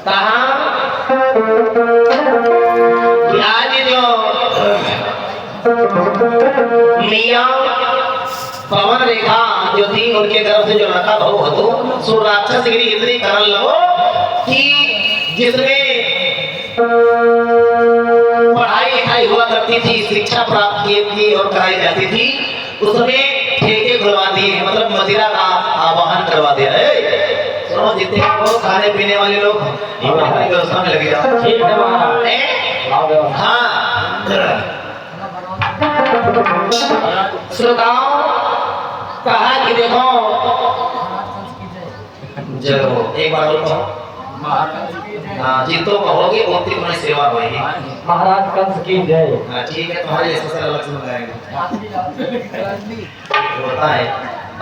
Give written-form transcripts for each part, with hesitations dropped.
कहा कि आज जो मियां पवन रेखा जो थी उनके गर्भ से जो लड़का बहु हो सो राक्षस गिरी इतनी करल लगो कि जिसमें पढ़ाई लिखाई हुआ करती थी, शिक्षा प्राप्त की और कराई जाती थी, उसमें ठेके खुलवा दिए, मतलब मदिरा का आवाहन करवा दिया है। सुनो, जितने लोग खाने पीने वाले लोग व्यवस्था में लगे जाओ। ठीक है महाराज। हाँ, श्रोताओं कहा कि देखो जब एक बार बोलो हाँ जी तो कहोगे उतनी तुम्हारी सेवा होगी। महाराज कंस की जय। हाँ ठीक है, तुम्हारे जैसे अलग से मंगाएंगे होता है।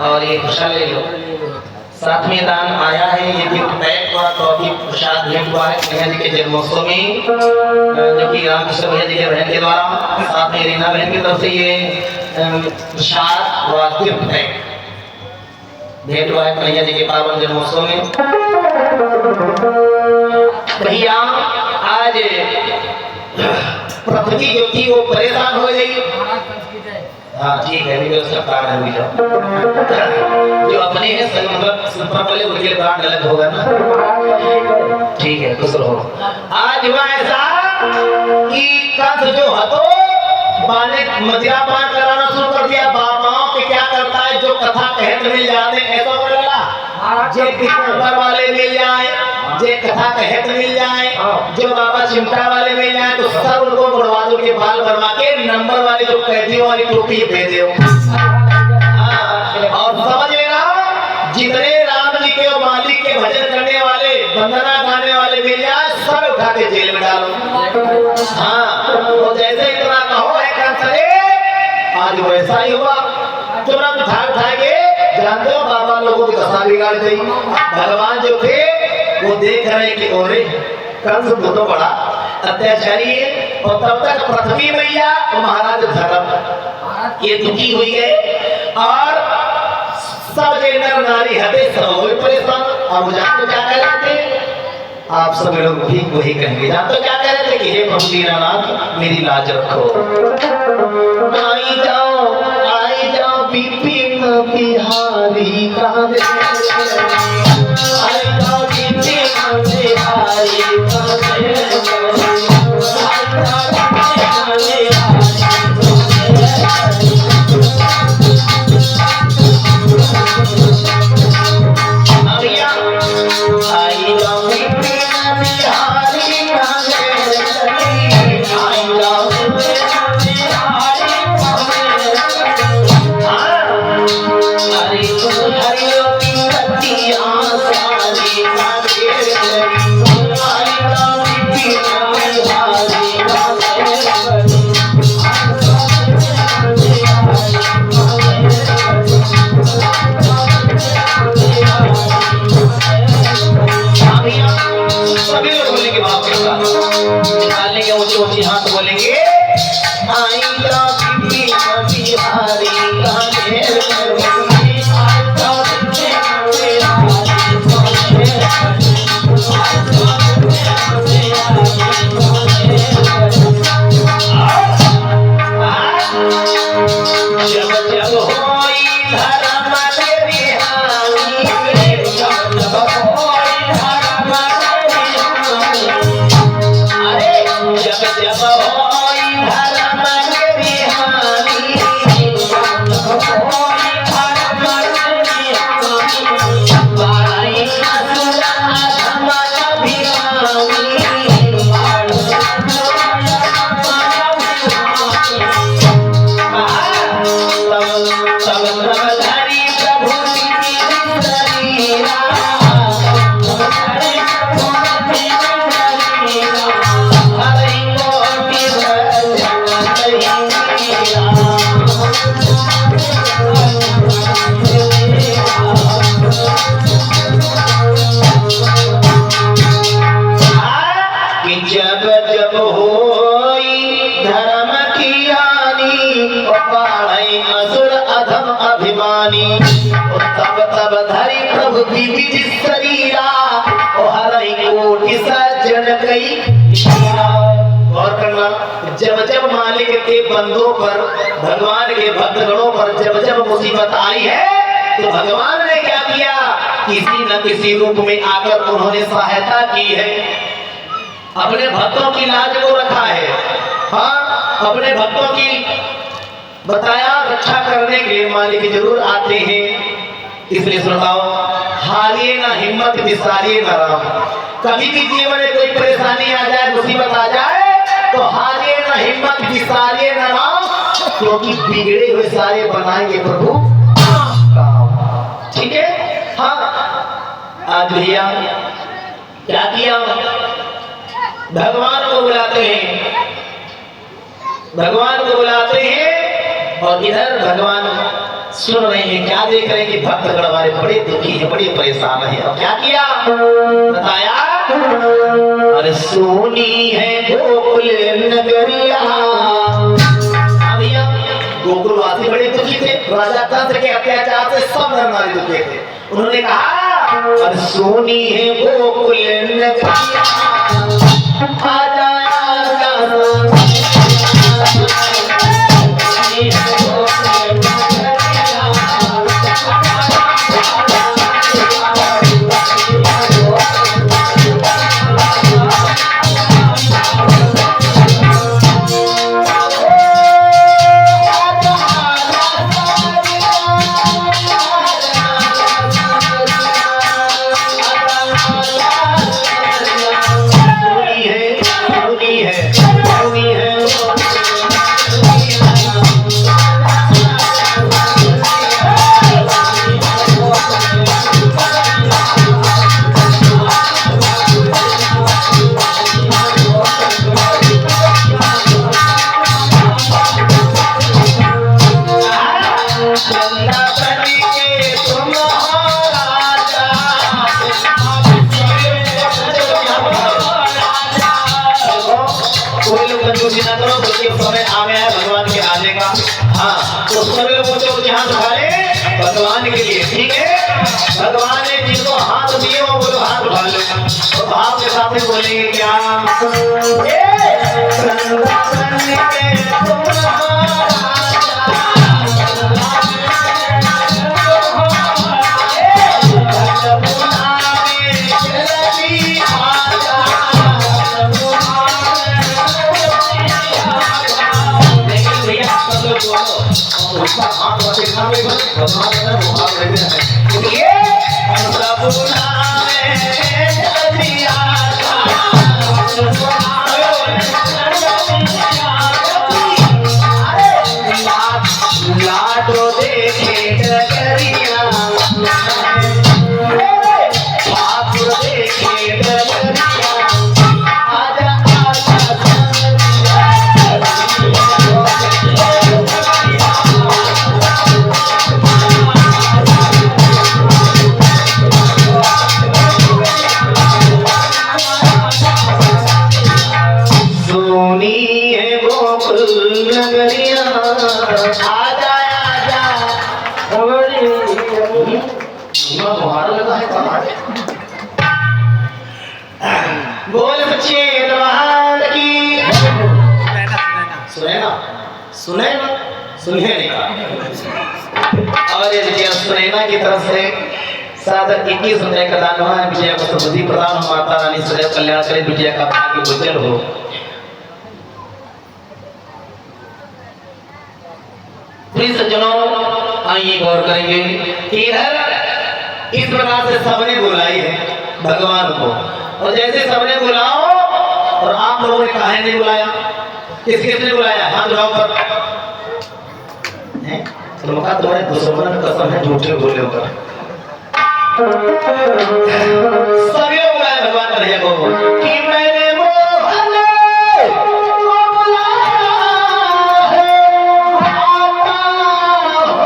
और ये खुशहाल ले लो, साथ में दान आया है, ये गिफ्ट पैक हुआ तो अभी प्रसाद भेंट हुआ है भैया जी के जन्मोत्सव में, जो कि रामकृष्ण भैया जी के बहन के द्वारा, साथ में रीना बहन की तरफ से ये प्रसाद व गिफ्ट पैक भेंट हुआ है भैया जी के पावन जन्मोत्सव में। भैया आज पृथ्वी जो थी वो परेशान हो गई। हाँ ठीक है, व्यवस्था प्राण है जो अपने हैं मतलब संपर्क वाले उनके प्राण अलग होगा ना। ठीक है, खुश रहो। आज हुआ ऐसा कि कंस जो हतो बाने मदिरा पान कराना शुरू कर दिया। बाबाओं के क्या करता है, जो कथा कहत मिल जाते ऐसा बोला, जे पितर वाले मिल जाए, जे कथा कहत मिल जाए, जो बाबा चिमटा वाले मिल जाए तो सब उनको बुढ़वादों के बाल बनवा के नंबर वाली जो कैदियों वाली टोपी दे दो। और समझ लेना, जितने राम जी के और मालिक के भजन करने वाले, वंदना गाने वाले मिल जाए, सब उठा के जेल में डालो। हाँ, तो जैसे इतना कहो है कंस रे, आज वैसा ही हुआ। तुरंत उठा के जानते हो बाबा लोगों की दशा बिगाड़ गई। भगवान जो थे वो देख रहे कि ओरे कंस तो बड़ा अत्याचारी है, और तब तक पृथ्वी मैया और महाराज धर्म ये दुखी हुई है, और सब नर नारी हटे सब हुए परेशान। अब जानते क्या कह रहे थे, आप सब लोग भी वही कहेंगे, जानते क्या कह रहे थे कि हे प्रभु दीनानाथ मेरी लाज रखो। आई जाओ बिपिन बिहारी कहाँ दे, आई जाओ बिपिन बिहारी कहाँ दे, हरि हरि विसर्जन कई। गौर करना, जब जब मालिक के बंदों पर, भगवान के भक्तगणों पर जब जब मुसीबत आई है तो भगवान ने क्या किया, किसी न किसी रूप में आकर उन्होंने सहायता की है, अपने भक्तों की लाज को रखा है। हाँ, अपने भक्तों की बताया रक्षा करने के लिए मालिक जरूर आते हैं। इसलिए सुनाओ, हारिए ना हिम्मत, विसारिए ना राम। कभी भी जीवन में कोई परेशानी आ जाए, मुसीबत आ जाए तो हारिए ना हिम्मत, विसारिए ना राम, क्योंकि बिगड़े हुए सारे बनाएंगे प्रभु काम। ठीक है। हाँ, आज भैया क्या किया, भगवान को बुलाते हैं, भगवान को बुलाते हैं और इधर भगवान सुन रहे हैं, क्या देख रहे हैं कि भक्तगण हमारे बड़े दुखी हैं, बड़े परेशान हैं। और क्या किया, बताया, अरे सोनी है गोकुल नगरिया। भैया गोकुलवासी बड़े दुखी थे, राजा कंस के अत्याचार से सब नर नारी दुखी थे। उन्होंने कहा, अरे सोनी है गोकुल नगरिया, आजा समय आ गया है भगवान के आने का। हाँ, तो सभी लोग मुझे ध्यान उठाए भगवान के लिए। ठीक है, भगवान ने जिनको हाथ दिए वो बोलो हाथ उठा लो, तो भाव के सामने बोलेंगे क्या, बोल बच्चे भगवान की। सुने ना, सुने सुने नहीं कहा। और ये विजय सुनैना की तरफ से सादर 21 रुपए का दान हुआ है। विजय को समृद्धि प्रदान हो, माता रानी सदैव कल्याण करे, विजय का भाग्य उज्जवल हो। प्रिय सज्जनों, आइए गौर करेंगे कि इधर इस प्रकार से सबने बुलाई है भगवान को, और जैसे सबने बुलाओ और आप लोगों ने काहे नहीं बुलाया, किसने बुलाया, हाथ उठाओ पर। चलो मका तुम्हारे दुश्मन कसम है, झूठे बोले होगा। सभी लोग बुलाए भगवान कन्हैया को कि मैंने मोहन को बुलाया है, आता हो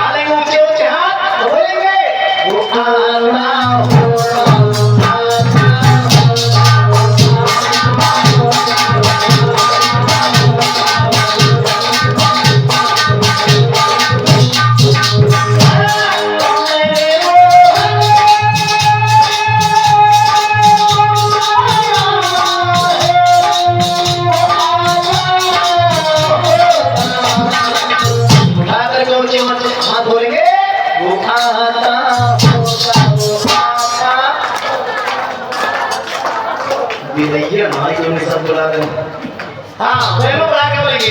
आले ऊंचे ऊंचे हाथ बोलेंगे, वो आना हो। विदैया ना क्यों नहीं सब बुला रहे हैं? हाँ पहले बुला के बोलेंगे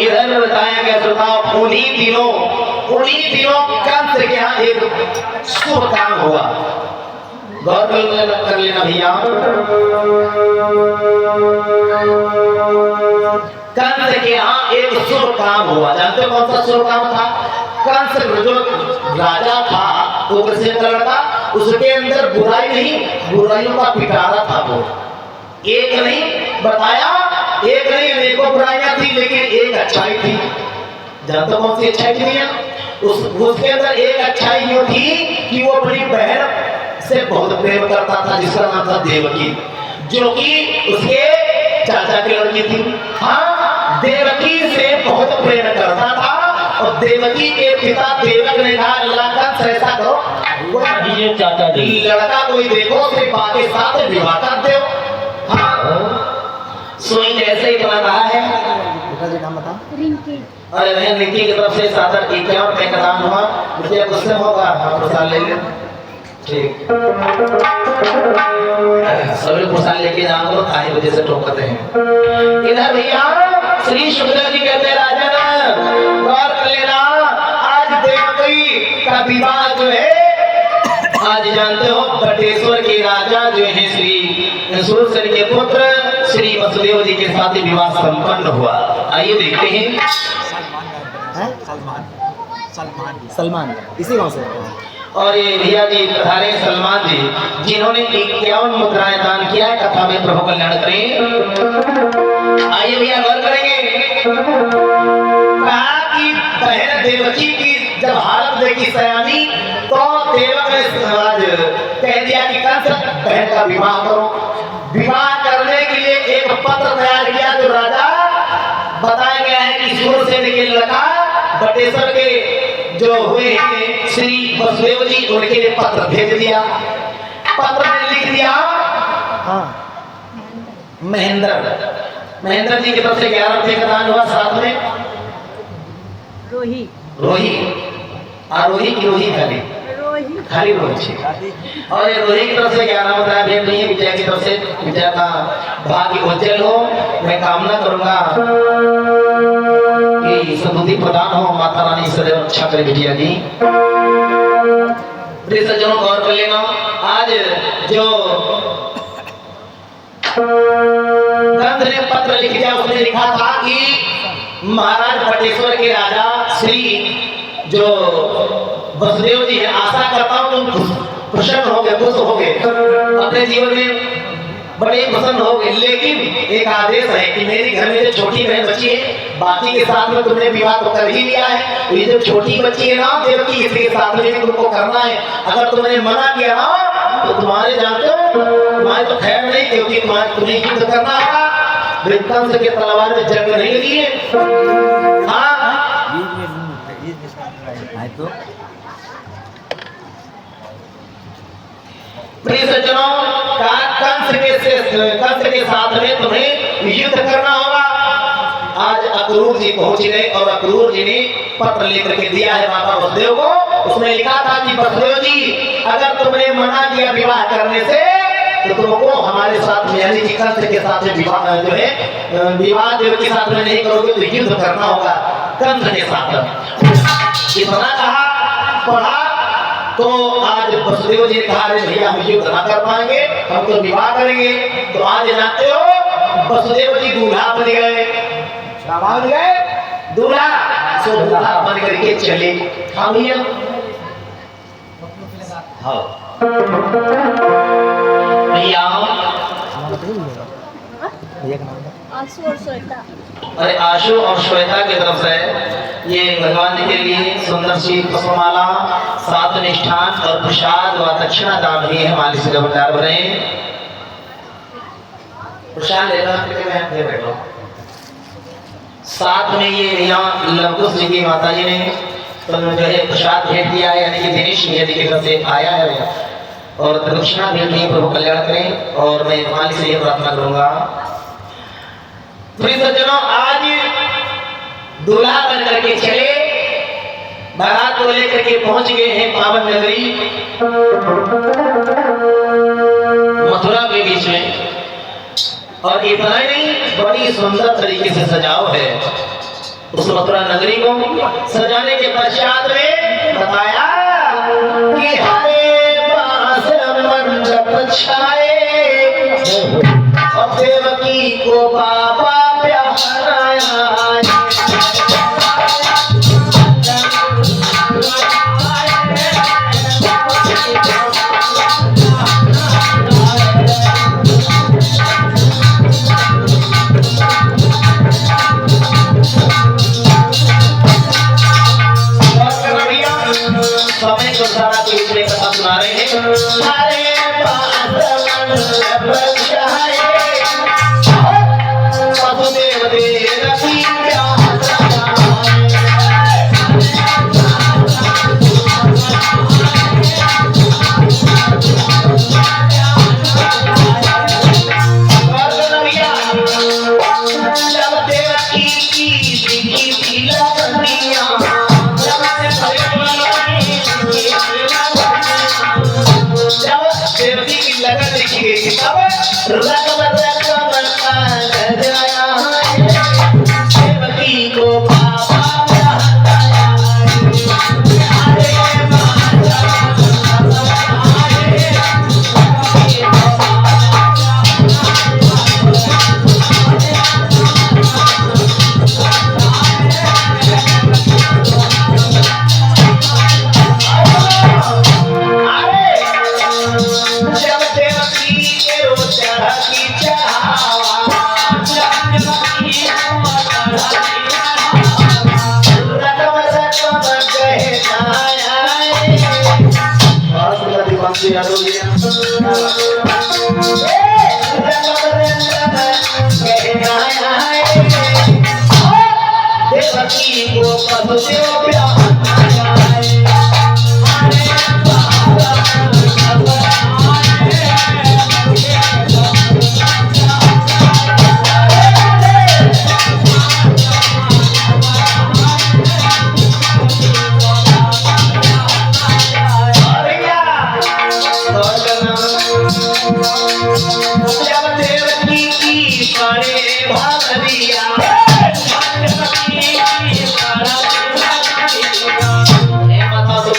इधर बताया गया श्रोताओ उन्हीं दिनों कंस के यहाँ एक शुभ काम हुआ। गौर कर लेना भैया। कंस के यहाँ एक शुभ काम हुआ। जानते हो कौन सा शुभ काम था? कंस जो राजा था उग्रसेन का लड़का, उसके अंदर बुराई नहीं बुराइयों का पिटारा था। वो एक नहीं बताया, एक नहीं अनेकों बुराइयां थी लेकिन एक अच्छाई थी। जानते कौन सी अच्छाई थी? उसके अंदर एक अच्छाई ये थी कि वो अपनी बहन से बहुत प्रेम करता था जिसका नाम था देवकी, जो कि उसके चाचा की लड़की थी। हाँ, देवकी से बहुत प्रेम करता था और देवकी के पिता देवक ने कहा अल्लाह का ऐसा करो ये चाचा जी लड़का कोई देखो सिर्फ बाकी साथ विवाह कर दो। हाँ सोई जैसे ही बना रहा है। नाम बता। रिंकी। अरे बहन रिंकी की तरफ से 751 रुपए का दान हुआ। मुझे गुस्से होगा आप प्रसाद ले लें। ठीक सभी प्रसाद लेके जाओ तो ताही वजह से टोकते हैं। इधर भैया श्री सुखदेव जी कहते राजन गौर कर लेना, आज देवकी का विवाह जो है आज जानते हो बटेश्वर के राजा जो है श्री सूरसेन के पुत्र श्री वसुदेव जी के साथ विवाह संपन्न हुआ। आइए देखते हैं। सलमान इसी गांव से। और ये भैया जी पधारे सलमान जी जिन्होंने 51 मुद्राएं दान किया है। कथा में प्रभु कल्याण करें। आइए भैया गौर करेंगे। कहा कि बहन देवकी की जब हालत देखी सयानी तो देवक ने कह दिया कि कंस बहन का विवाह करो। विवाह करने के लिए एक पत्र तैयार किया जो राजा बताया गया है कि सूरसेन के लड़का बटेश्वर के जो हुए श्री वसुदेव जी उनके लिए पत्र भेज दिया। पत्र में लिख दिया महेंद्र जी की तरफ से 11 रुपए का दान हुआ। साथ में रोही आरोही की रोही खाली रोही और ये रोही की तरफ से 11 बताया भेज नहीं है। विजय की तरफ से विजय का भाग्य उज्जवल हो। मैं कामना करूंगा कि सद्बुद्धि प्रदान हो, माता रानी सदैव रक्षा करे बिटिया की। प्रिय सज्जनों गौर कर लेना, आज जो ग्रंथ ने पत्र लिख दिया उसने लिखा था कि महाराज बटेश्वर के राजा श्री जो वसुदेव जी है, आशा करता हूं तुम प्रसन्न हो गए, खुश हो गए, अपने जीवन में बड़े प्रसन्न हो गए। लेकिन एक आदेश है कि मेरी घर में जो छोटी बहन बची है बाकी के साथ में तुमने विवाह तो कर ही लिया है, तो ये जो छोटी बच्ची है ना देवकी इसके साथ में भी तुमको करना है। अगर तुमने मना किया ना तो तुम्हारे जानते हो तुम्हारे तो खैर नहीं, क्योंकि तुम्हें युद्ध करना होगा। कंस के तलवार में जंग नहीं लगी है। हाँ कंस के साथ में तुम्हें युद्ध करना होगा। आज अक्रूर जी पहुंच गए और अक्रूर जी ने पत्र लेकर के दिया है माता वसुदेव को। उसमें लिखा था कि वसुदेव जी, अगर तुमने मना किया विवाह करने से तो तुमको हमारे साथ में यानी कि कंस के साथ में विवाह जो है विवाह देव के साथ में नहीं करोगे तो युद्ध करना होगा कंस के साथ। इतना कहा पढ़ा तो आज वसुदेव जी ने कहा अरे भैया हम युद्ध ना कर पाएंगे, हम तो विवाह करेंगे। तो आज जानते हो वसुदेव जी दूल्हा बन गए। क्या बन गए? दूल्हा। सो दूल्हा बन करके चले। हाँ भैया, हाँ भैया, भैया का नाम था आशु और श्वेता। अरे आशु और श्वेता की तरफ से ये भगवान जी के लिए सुंदर सी पुष्पमाला, सात निष्ठान और प्रसाद व दक्षिणा दान भी है। मालिक से भंडार बने प्रसाद लेना फिर बैठो। साथ में ये यहाँ लवकुश जी की माता जी ने तो जो है प्रसाद भेज दिया है, यानी कि दिनेश मिया जी की तरफ से आया है और दक्षिणा भेज दी। प्रभु कल्याण करें और मैं मालिक से ये प्रार्थना करूंगा। प्रिय सज्जनों, आज दूल्हा बन करके चले, बारात को लेकर के पहुंच गए हैं पावन नगरी मथुरा के बीच में। और इतना ही नहीं, बड़ी सुंदर तरीके से सजाओ है उस मथुरा नगरी को। सजाने के पश्चात में बताया कि हरे बांस मंडप छाए और देवकी को बाबा प्यारा। समय को सारा कुछ लेकर हम सुना रहे हैं। हरे बांस मंडप छाए वसुदेव देवकी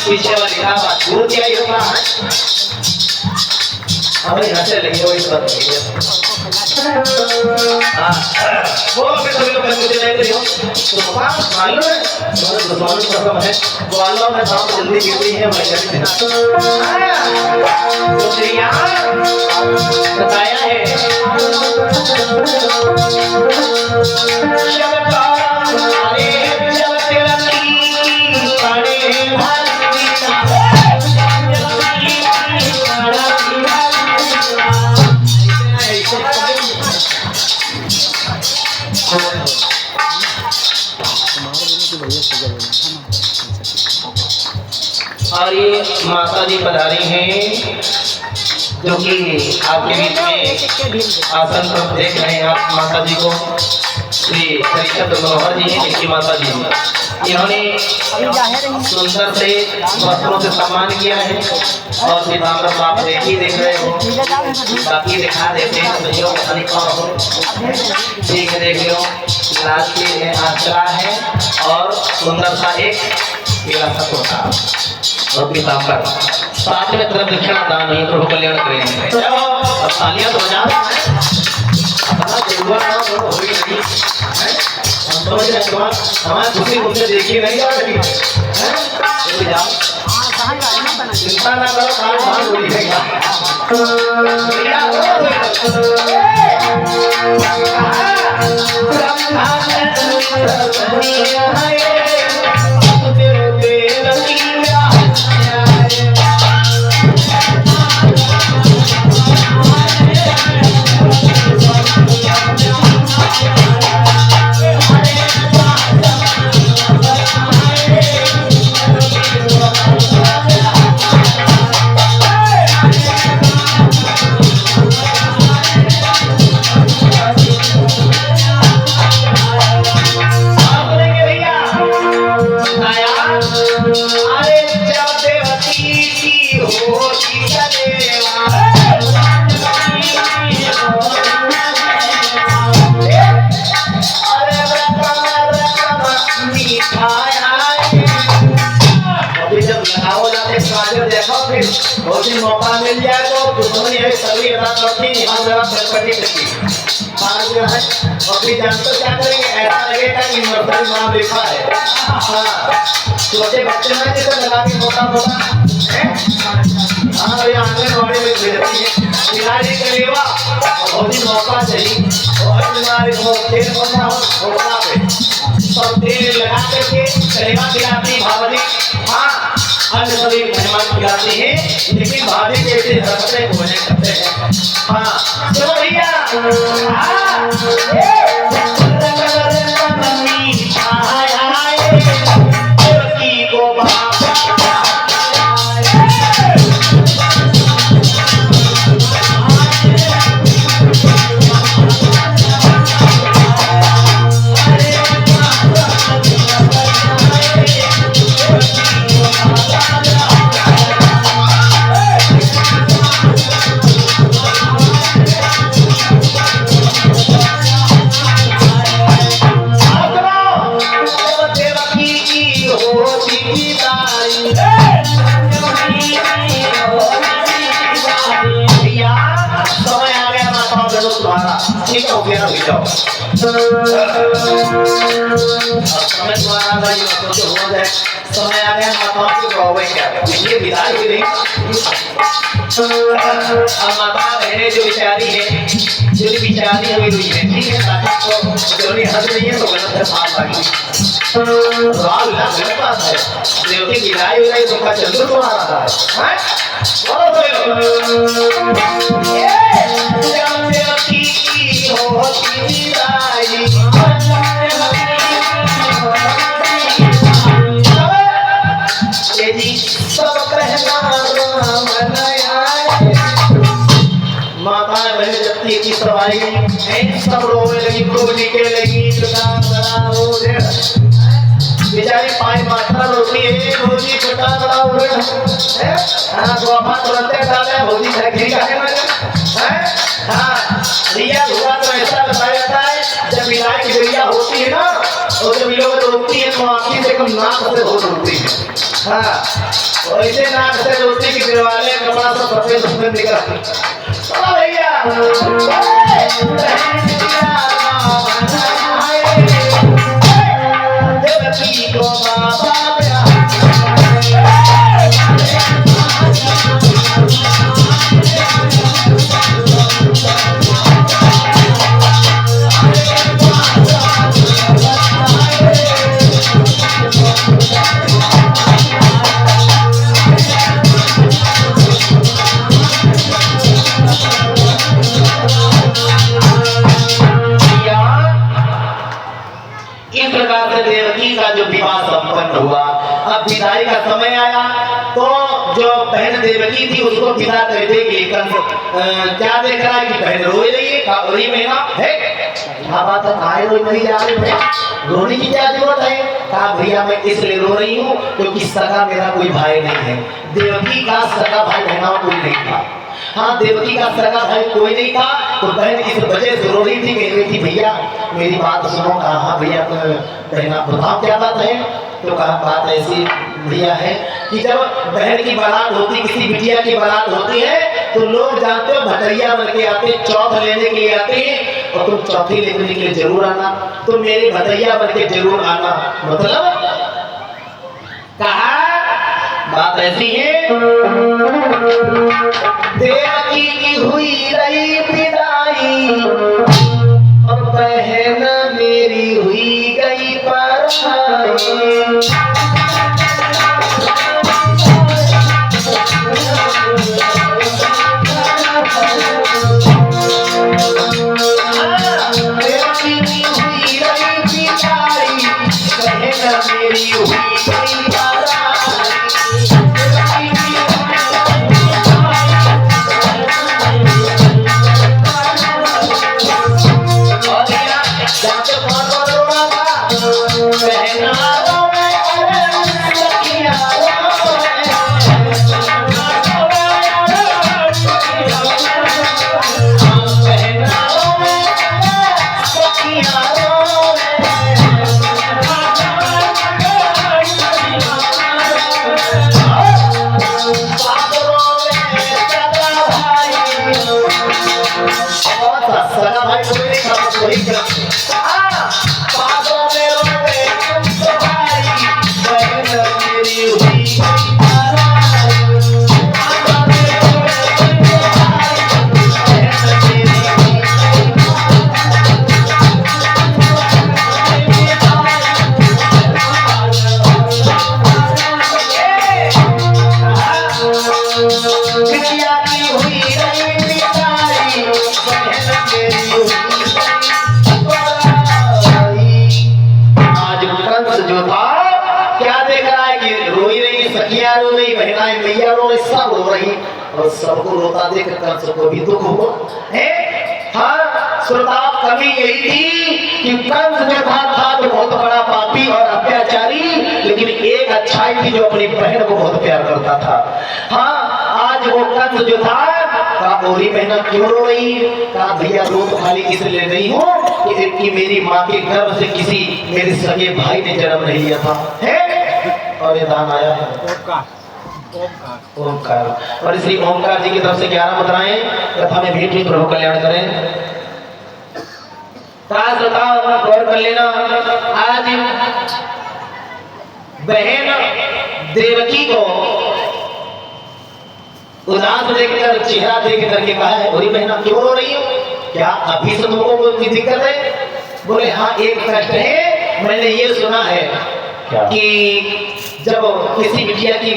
पीछे वाली बात भूल क्या ही होगा। अबे हंसे लगे वो इस बात वो अभी सभी लोग मुझे नहीं करियो तो मालूम है मालूम कसम है वो अल्लाह ने साथ जल्दी गिर रही है मैं कहती हूं तो यहाँ बताया है और ये माता जी पधारी हैं जो कि आपके बीच में आसन पर देख रहे हैं आप माता जी को, श्री हरिचंद्र मनोहर जी हैं, इनकी माता जी हैं। इन्होंने सुंदर से वस्त्रों से सम्मान किया है और सीतामढ़ आप देख रहे हो, बाकी दिखा देते हैं भैया ठीक है, देख लो लाल की आचरा है और सुंदर सा एक पीला सा कुर्ता और पीताम्बर, साथ में तरफ दक्षिणा दान ही प्रभु कल्याण करेंगे। अब तालियां तो बजा हमारे खुशी मुझे देखी नहीं जा रही चिंता ना करो, काल भाग हो जाएगा। बहुत ही मौका मिल जाए तो दुश्मनी है सभी रात करती हम जरा सरपटी करती आज जो है अभी जानते क्या करेंगे, ऐसा लगेगा कि नर्सरी नाम लिखा है। हाँ छोटे बच्चे में जिसे लगा के मोटा मोटा हाँ ये आंगनबाड़ी में भेजती है खिलाड़ी के लिए बहुत ही मौका चाहिए और बीमारी को तेल बना होता पे सब तेल लगा करके करेगा खिलाती भावनी। हाँ अन्य सभी मेहमान खिलाते हैं लेकिन भाभी के ऐसे हरकतें भोजन करते हैं। हाँ चलो भैया समय आ गया माताओं की गौरव क्या ये विदाई हुई नहीं। अब माता बहने जो बेचारी है जो बेचारी हुई है ठीक है, ताकि जो नहीं हंस रही है तो गलत है साफ बाकी राल ना गलत बात है। देव की विदाई हो गई तो का चंद्र को आ रहा है हैं माता बहन जबकि की सवाई सब रोने लगी, खूब निकले लगी, बेचारी पाई मात्रा रोटी है भोजी छोटा बड़ा हो गया हाँ गोफा तुरंत डाले भोजी खिरी का है। हाँ रिया हुआ तो ऐसा बताया जाता है जब विदाई की क्रिया होती है ना और जब लोग रोकती है तो आँखी से कम नाक से हो रोकती है। हाँ वैसे नाक से रोटी की दिलवाले कपड़ा सब सफेद सफेद निकलती भैया अब विदाई का समय आया तो जो बहन देवकी थी उसको विदा करते कि कंस क्या देख रहा है कि बहन रोई रही है, रोई महीना है, क्या बात है, कहा रोई नहीं जा रही है, रोने की क्या जरूरत है? कहा भैया मैं इसलिए रो रही हूँ क्योंकि सगा मेरा कोई भाई नहीं है। देवकी का सगा भाई बहना कोई नहीं था। हाँ, देवकी का सगा भाई कोई नहीं था तो बहन इस वजह से रो रही थी, कह रही थी भैया मेरी बात सुनो। कहा हाँ भैया बहना बताओ क्या बात है? तो कहा बात ऐसी भैया है कि जब बहन की बारात होती, किसी बिटिया की बारात होती है तो लोग जानते हो भटैया बन के आते, चौथ लेने के लिए आते हैं और तुम चौथी लेने के लिए जरूर आना, तो मेरे भटैया बन के जरूर आना। मतलब कहा बात ऐसी है, देवकी की हुई रही विदाई और बहन मेरी हुई गई पराई। और सबको रोता देख कंस को भी दुख हुआ है। हाँ, श्रोताओ कमी यही थी कि कंस जो था तो बहुत बड़ा पापी और अत्याचारी, लेकिन एक अच्छाई थी जो अपनी बहन को बहुत प्यार करता था। हाँ, आज वो कंस जो था कहा ओरी बहना क्यों रो रही? कहा भैया रो तो खाली इसलिए नहीं हूँ कि मेरी माँ के गर्भ से किसी मेरे सगे भाई ने जन्म नहीं लिया था है? और ये दान आया है ओमकार। और श्री ओमकार जी की तरफ से 11 मुद्राएं कथा में भेंट हुई। प्रभु कल्याण करें। गौर कर लेना, आज बहन देवकी को उदास देखकर, चेहरा देख करके कहा है बोली बहना क्यों रो रही हो? क्या अभी से तुमको कोई दिक्कत है? बोले हाँ एक कष्ट है, मैंने ये सुना है कि जब किसी बिटिया की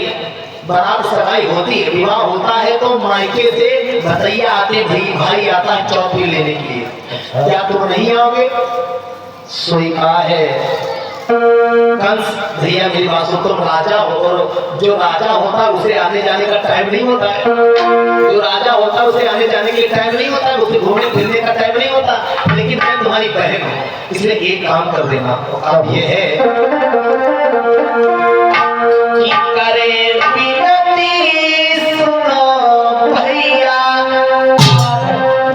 बारात सगाई होती है, विवाह होता है तो मायके से भतैया आते, भाई आता है चौथी लेने के लिए। क्या तुम नहीं आओगे? सोई कहा है कंस भैया मेरी बात सुन, तुम राजा हो और जो राजा होता है उसे आने जाने का टाइम नहीं होता है। जो राजा होता है उसे आने जाने के लिए टाइम नहीं होता है, उसे घूमने फिरने का टाइम नहीं होता। लेकिन मैं तुम्हारी बहन हूँ, इसलिए एक काम कर देना। अब ये है कि करे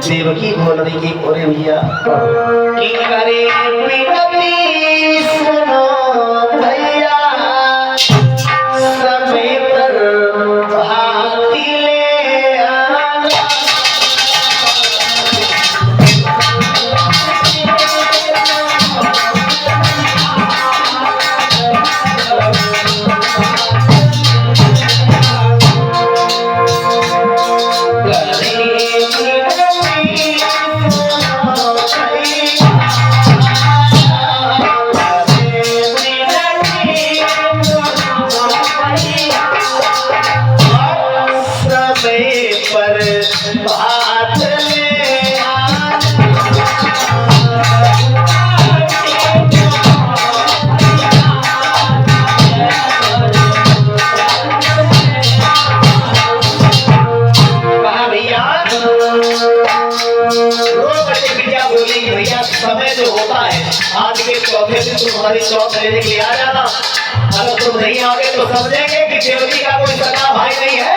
देवकी बोल रही कि ओरे भैया कि करे विनती सुनो भैया, समय पर भाती ले आना। तुम्हारी चौथ लेने के लिए आ जाना। अगर तुम नहीं आओगे तो समझेंगे कि देवती का कोई सगा भाई नहीं है,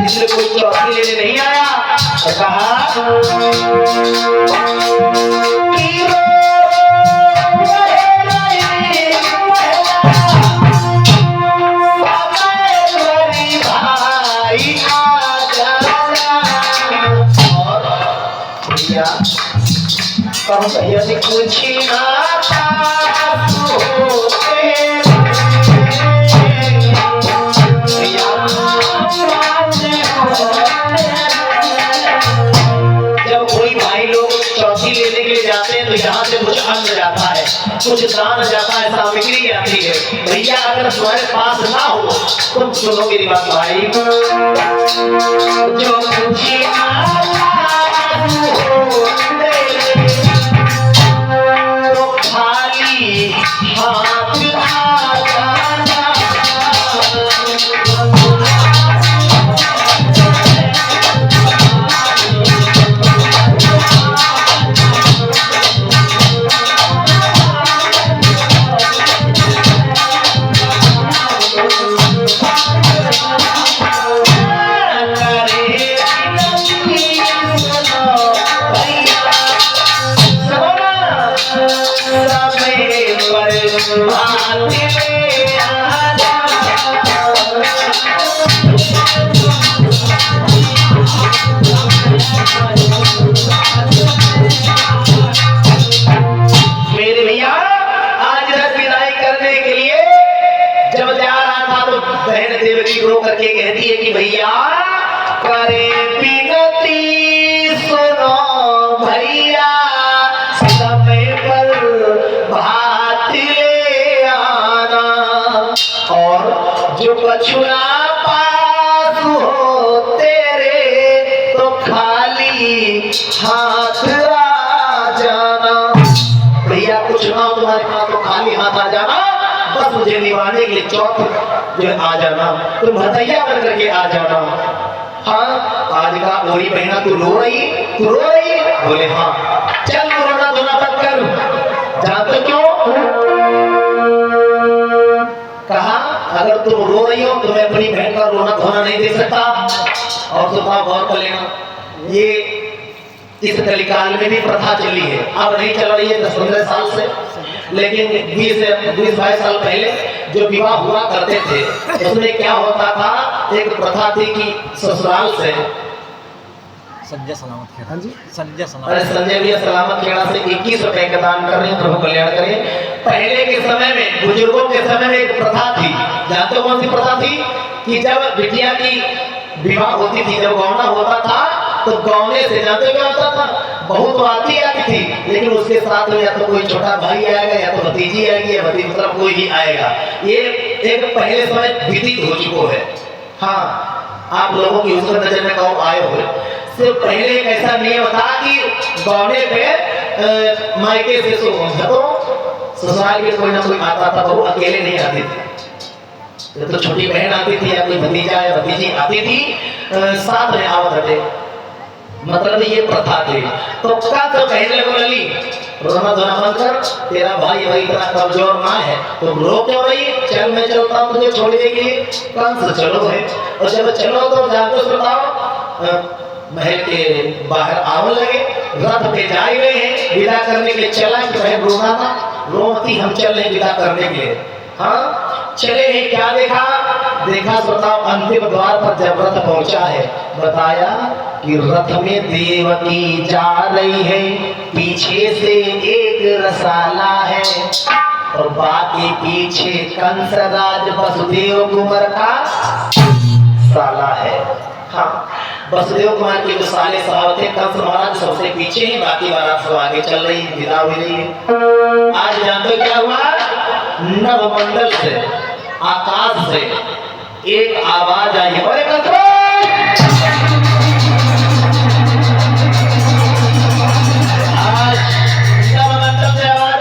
इसलिए कोई चौथी लेने नहीं आया। तो भैया से पूछी जब कोई भाई लोग चौथी लेने के लिए जाते हैं तो यहाँ से कुछ अन्न जाता है, कुछ दान जाता है, सामग्री आती है। भैया अगर तुम्हारे पास ना हो तुम सुनो मेरी बात भाई, जो पूछी करके कहती है कि भैया करे विनती सुनो भैया, समय पर भात ले आना, और जो कछुआ पास हो तेरे तो खाली हाथ आ जाना। भैया कुछ ना हो तुम्हारे पास तो खाली हाथ आ जाना, बस मुझे निभाने के लिए चौथ जो आ जाना, तुम भतैया बन करके आ जाना। हाँ आज का ओरी बहना तू रो रही, तू रो रही? बोले हाँ। चल रोना धोना बंद कर, जानते क्यों? कहा अगर तुम रो रही हो तो मैं अपनी बहन का रोना धोना नहीं दे सकता। और तुम गौर कर लेना, ये इस कलिकाल में भी प्रथा चली है, अब नहीं चल रही है 10-15 साल से, लेकिन 20-22 साल पहले जो विवाह हुआ करते थे उसमें क्या होता था, एक प्रथा थी कि ससुराल से संजय सलामत खेड़ा। हाँ जी संजय भैया सलामत खेड़ा से 21 रुपए का दान कर रहे हैं, प्रभु कल्याण करें। पहले के समय में बुजुर्गों के समय में एक प्रथा थी, जानते हो कौन सी प्रथा थी? कि जब बिटिया की विवाह होती थी, जब गौना होता था तो गौने से जानते क्या होता था, बहुत आती थी, लेकिन उसके साथ में या तो कोई छोटा भाई आएगा या तो भतीजी आएगी या भतीजी, मतलब कोई भी आएगा। ये एक पहले समय व्यतीत हो चुका है। हाँ आप लोगों की उसको नजर में कहो आए हुए, सिर्फ पहले एक ऐसा नियम था कि गौने पे मायके से ससुराल के कोई ना कोई आता था, बहू अकेले नहीं आती थी, तो छोटी बहन आती थी या कोई भतीजा या भतीजी आती थी, साथ में आवत थे, मतलब ये प्रथा थी। तो क्या तो कहने लगो लली रोना धोना बंद कर, तेरा भाई वही इतना कमजोर ना है, तो रो क्यों रही? चल मैं चलता हूँ तुझे छोड़ देगी, कंस चलो है। और जब चलो तो जाकर बताओ महल के बाहर आवन लगे, रथ पे जा गए हैं, विदा करने के लिए चला कि बहन रोना था, रोती हम चल रहे विदा करने के लिए। हाँ चले हैं, क्या देखा? देखा बताओ अंतिम द्वार पर जब रथ पहुंचा है, बताया कि रथ में देवकी जा रही है, पीछे से एक रसाला है और बाकी पीछे कंसराज वसुदेव कुमार का साला है। हाँ वसुदेव कुमार के जो साले साहब थे, कंस महाराज सबसे पीछे ही, बाकी बारात सब आगे चल रही है, विदा हो रही है। आज जानते क्या हुआ? नवमंडल से, आकाश से एक आवाज आई है, अरे आज नवमंडल से आवाज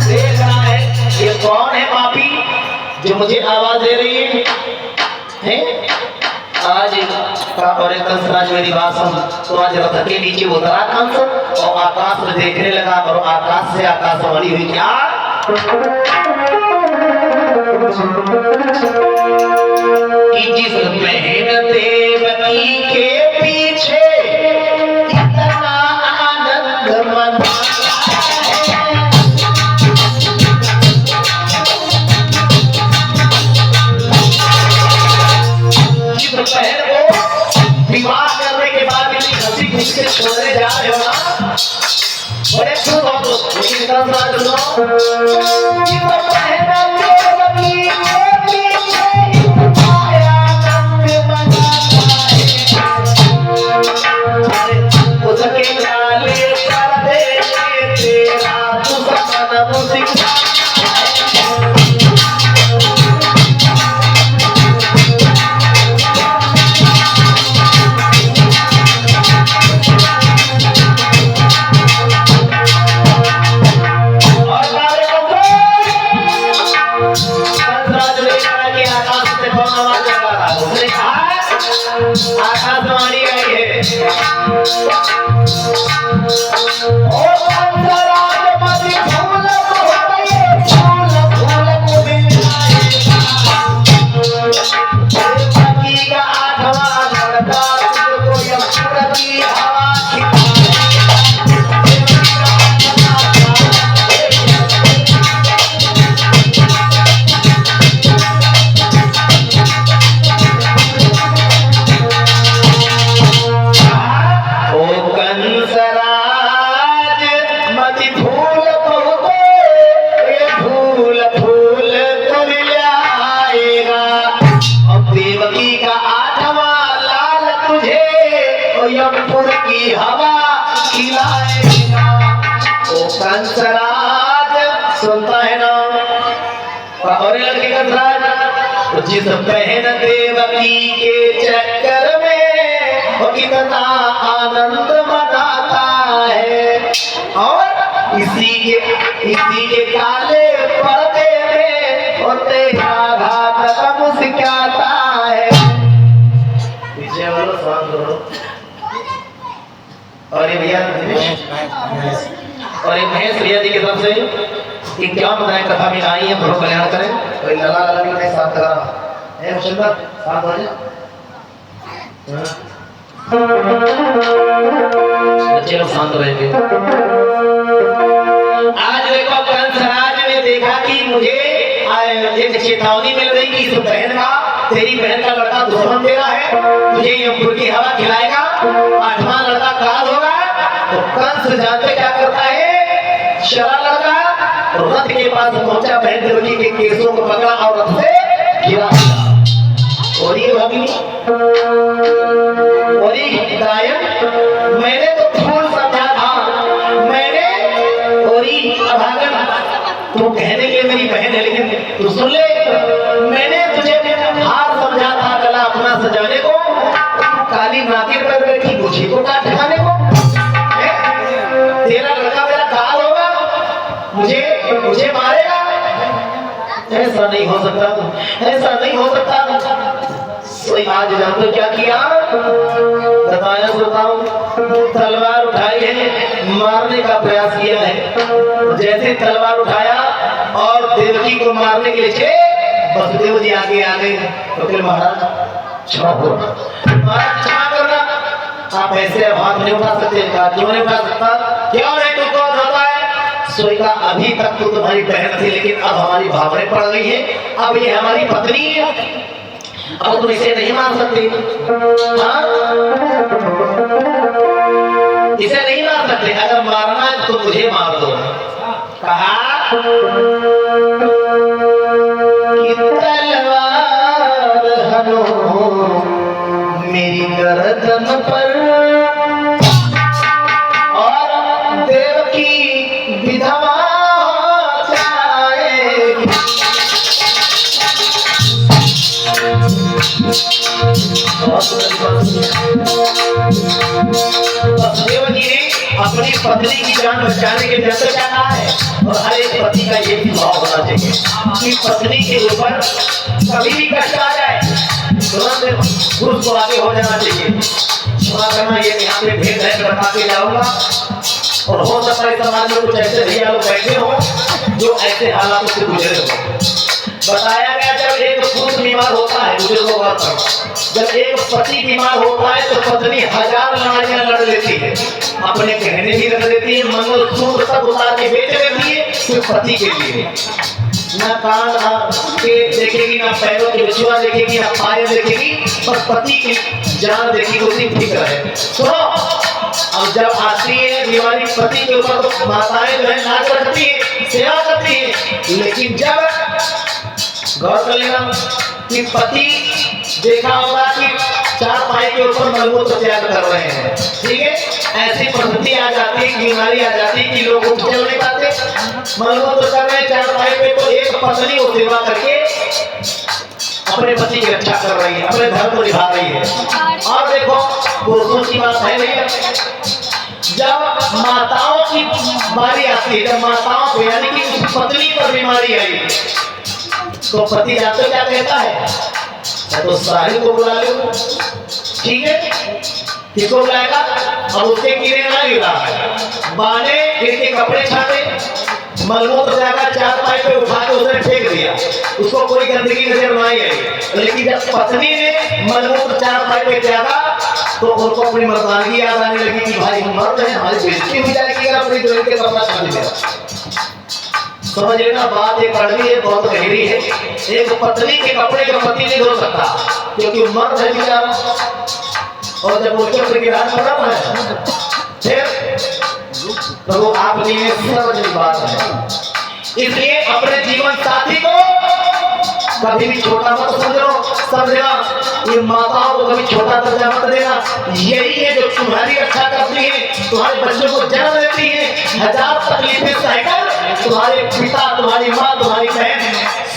देख रहा है ये कौन है पापी जो मुझे आवाज दे रही है? आज का और एक कंसराज मेरी बात सुन। तो आज रथ के नीचे उतरा कंस और आकाश में देखने लगा और आकाश से आकाशवाणी हुई क्या कि जिस बहन देवकी के पीछे इतना आनंद मनाया बहन को विवाह करने के बाद इतनी हंसी खुशी से छोड़ने जा रहे हो ना बड़े खुश हो तो लेकिन इतना सुना सुनो कि बहन देवकी के पीछे आया आनंद मनाया उसके लाले कर दे तेरा तू सपना मुझे आकाशवाणी आई है और अंतराल मधि फूल फूल फूल को मिलाए का आठवां लड़का तुझको यमपुर की हवा यमपुर की हवा खिलाएगा ओ कंसराज सुनता है ना और लड़के कंसराज जिस बहन देवकी के चक्कर में वो कितना आनंद मनाता है और इसी के काले पर्दे में और तेरा घात मुस्कुराता है पीछे वालों शांत रहो। और ये भैया और ये महेश भैया जी की तरफ से कि क्या बताएं कथा में आई है प्रभु कल्याण करें कोई लला लला नहीं साथ करा है मुशंबर साथ हो जाए बच्चे लोग शांत रहेंगे। आज देखो कंसराज ने देखा कि मुझे एक चेतावनी मिल रही कि इस बहन का तेरी बहन का लड़का दुश्मन तेरा है तुझे यमपुर की हवा खिलाएगा आठवां लड़का काल होगा। तो कंस जानते क्या करता है शरा लड़का रथ के पास पहुंचा बहन देवकी के केसों को पकड़ा और रथ से गिरा और ये भाभी और ये गायन मैंने तो फूल समझा था मैंने और ये अभागन तू कहने के मेरी बहन है लेकिन तू सुन ले मैंने तुझे हार समझा था गला अपना सजाने को काली नागिन पर बैठी मुझे को काट खाने को तेरा लड़का मेरा काल होगा मुझे मारेगा ऐसा नहीं हो सकता ऐसा नहीं हो सकता। सोई आज जानते क्या किया बताया सुनाऊं तलवार उठाई है मारने का प्रयास किया है जैसे तलवार उठाया और देवकी को मारने के लिए वसुदेव जी आगे आ गए तो फिर महाराज क्षमा करना आप ऐसे हाथ नहीं उठा सकते क्यों नहीं उठा सकता क्यों नहीं तू कौन होता है सोई का अभी तक तो तुम्हारी बहन थी लेकिन अब हमारी भावनाएं पड़ गई है अब ये हमारी पत्नी है अब तुम इसे नहीं मार सकते हाँ इसे नहीं मार सकते अगर मारना है तो मुझे मार दो कहा कि तलवार हनो मेरी गर्दन पर और देवकी विधवा जाएगी वसुदेव जी ने अपनी पत्नी की जान बचाने के लिए क्या कहा है और हर एक पति का ये भी भाव होना चाहिए कि पत्नी के ऊपर कभी भी कष्ट आ जाए तुरंत पुरुष को आगे हो जाना चाहिए, क्षमा करना, ये यहाँ पे भेद है बता के जाऊंगा। और हो सकता है समाज में कुछ ऐसे भैया लोग बैठे हो जो ऐसे हालातों से गुजरे हो। बताया गया जब एक पुरुष बीमार होता है, बुजुर्गों का जब एक पति बीमार होता है तो पत्नी 1000 लड़ाइयां लड़ लेती है, अपने गहने भी रख देती है, मंगलसूत्र सब उतार के बेच देती है सिर्फ पति के लिए। ना कान के देखेगी, ना पैरों की बिछुआ देखेगी, ना पाए देखेगी, बस पति की जान देखेगी, उसी फिक्र है। सुनो, अब जब आती है बीमारी पति के ऊपर तो माताएं जो है नाच करती है, सेवा करती है, लेकिन जब गौर कर लेना कि पति देखा होगा कि 4 पाई के ऊपर मलमूत्र त्याग कर रहे हैं, ठीक है, ऐसी परिस्थिति आ जाती है, बीमारी आ जाती है कि लोग उठ चल नहीं पाते, मलमूत्र कर रहे हैं 4 पाई पे, तो एक पत्नी वो सेवा करके अपने पति की रक्षा कर रही है, अपने धर्म को निभा रही है। और देखो पुरुषों की बात है भैया, जब माताओं की बारी आती है, जब माताओं को यानी कि पत्नी पर बीमारी आई तो पति जाते क्या कहता है, तो साहिल को बुला लो, ठीक है, किसको बुलाएगा, अब उसके कीड़े ना गिरा बाने इनके कपड़े छाटे, मलमूत्र जाकर 4 पाई पे उठा के उसने फेंक दिया, उसको कोई गंदगी नजर नहीं आई। लेकिन जब पत्नी ने मलमूत्र 4 पाई पे त्यागा तो उनको अपनी मर्दानगी याद आने लगी कि भाई हम मर्द हैं, हमारी बेइज्जती हो जाएगी अगर अपनी जोड़ी के कपड़ा छाट दिया। समझ लेना बात एक कड़वी है, बहुत गहरी है। एक पत्नी के कपड़े का पति नहीं धो सकता क्योंकि मर्द है बेचारा, और जब उसके ऊपर गिरान पड़ा है फिर तो वो आपके लिए सर्वजनिक बात है। इसलिए अपने जीवन साथी को कभी भी छोटा मत समझना, ये माताओं को कभी छोटा दर्जा मत देना। यही है जो तुम्हारी रक्षा करती है, तुम्हारे बच्चों को जन्म देती है, 1000 तकलीफें सहकर तुम्हारे पिता, तुम्हारी माँ, तुम्हारी बहन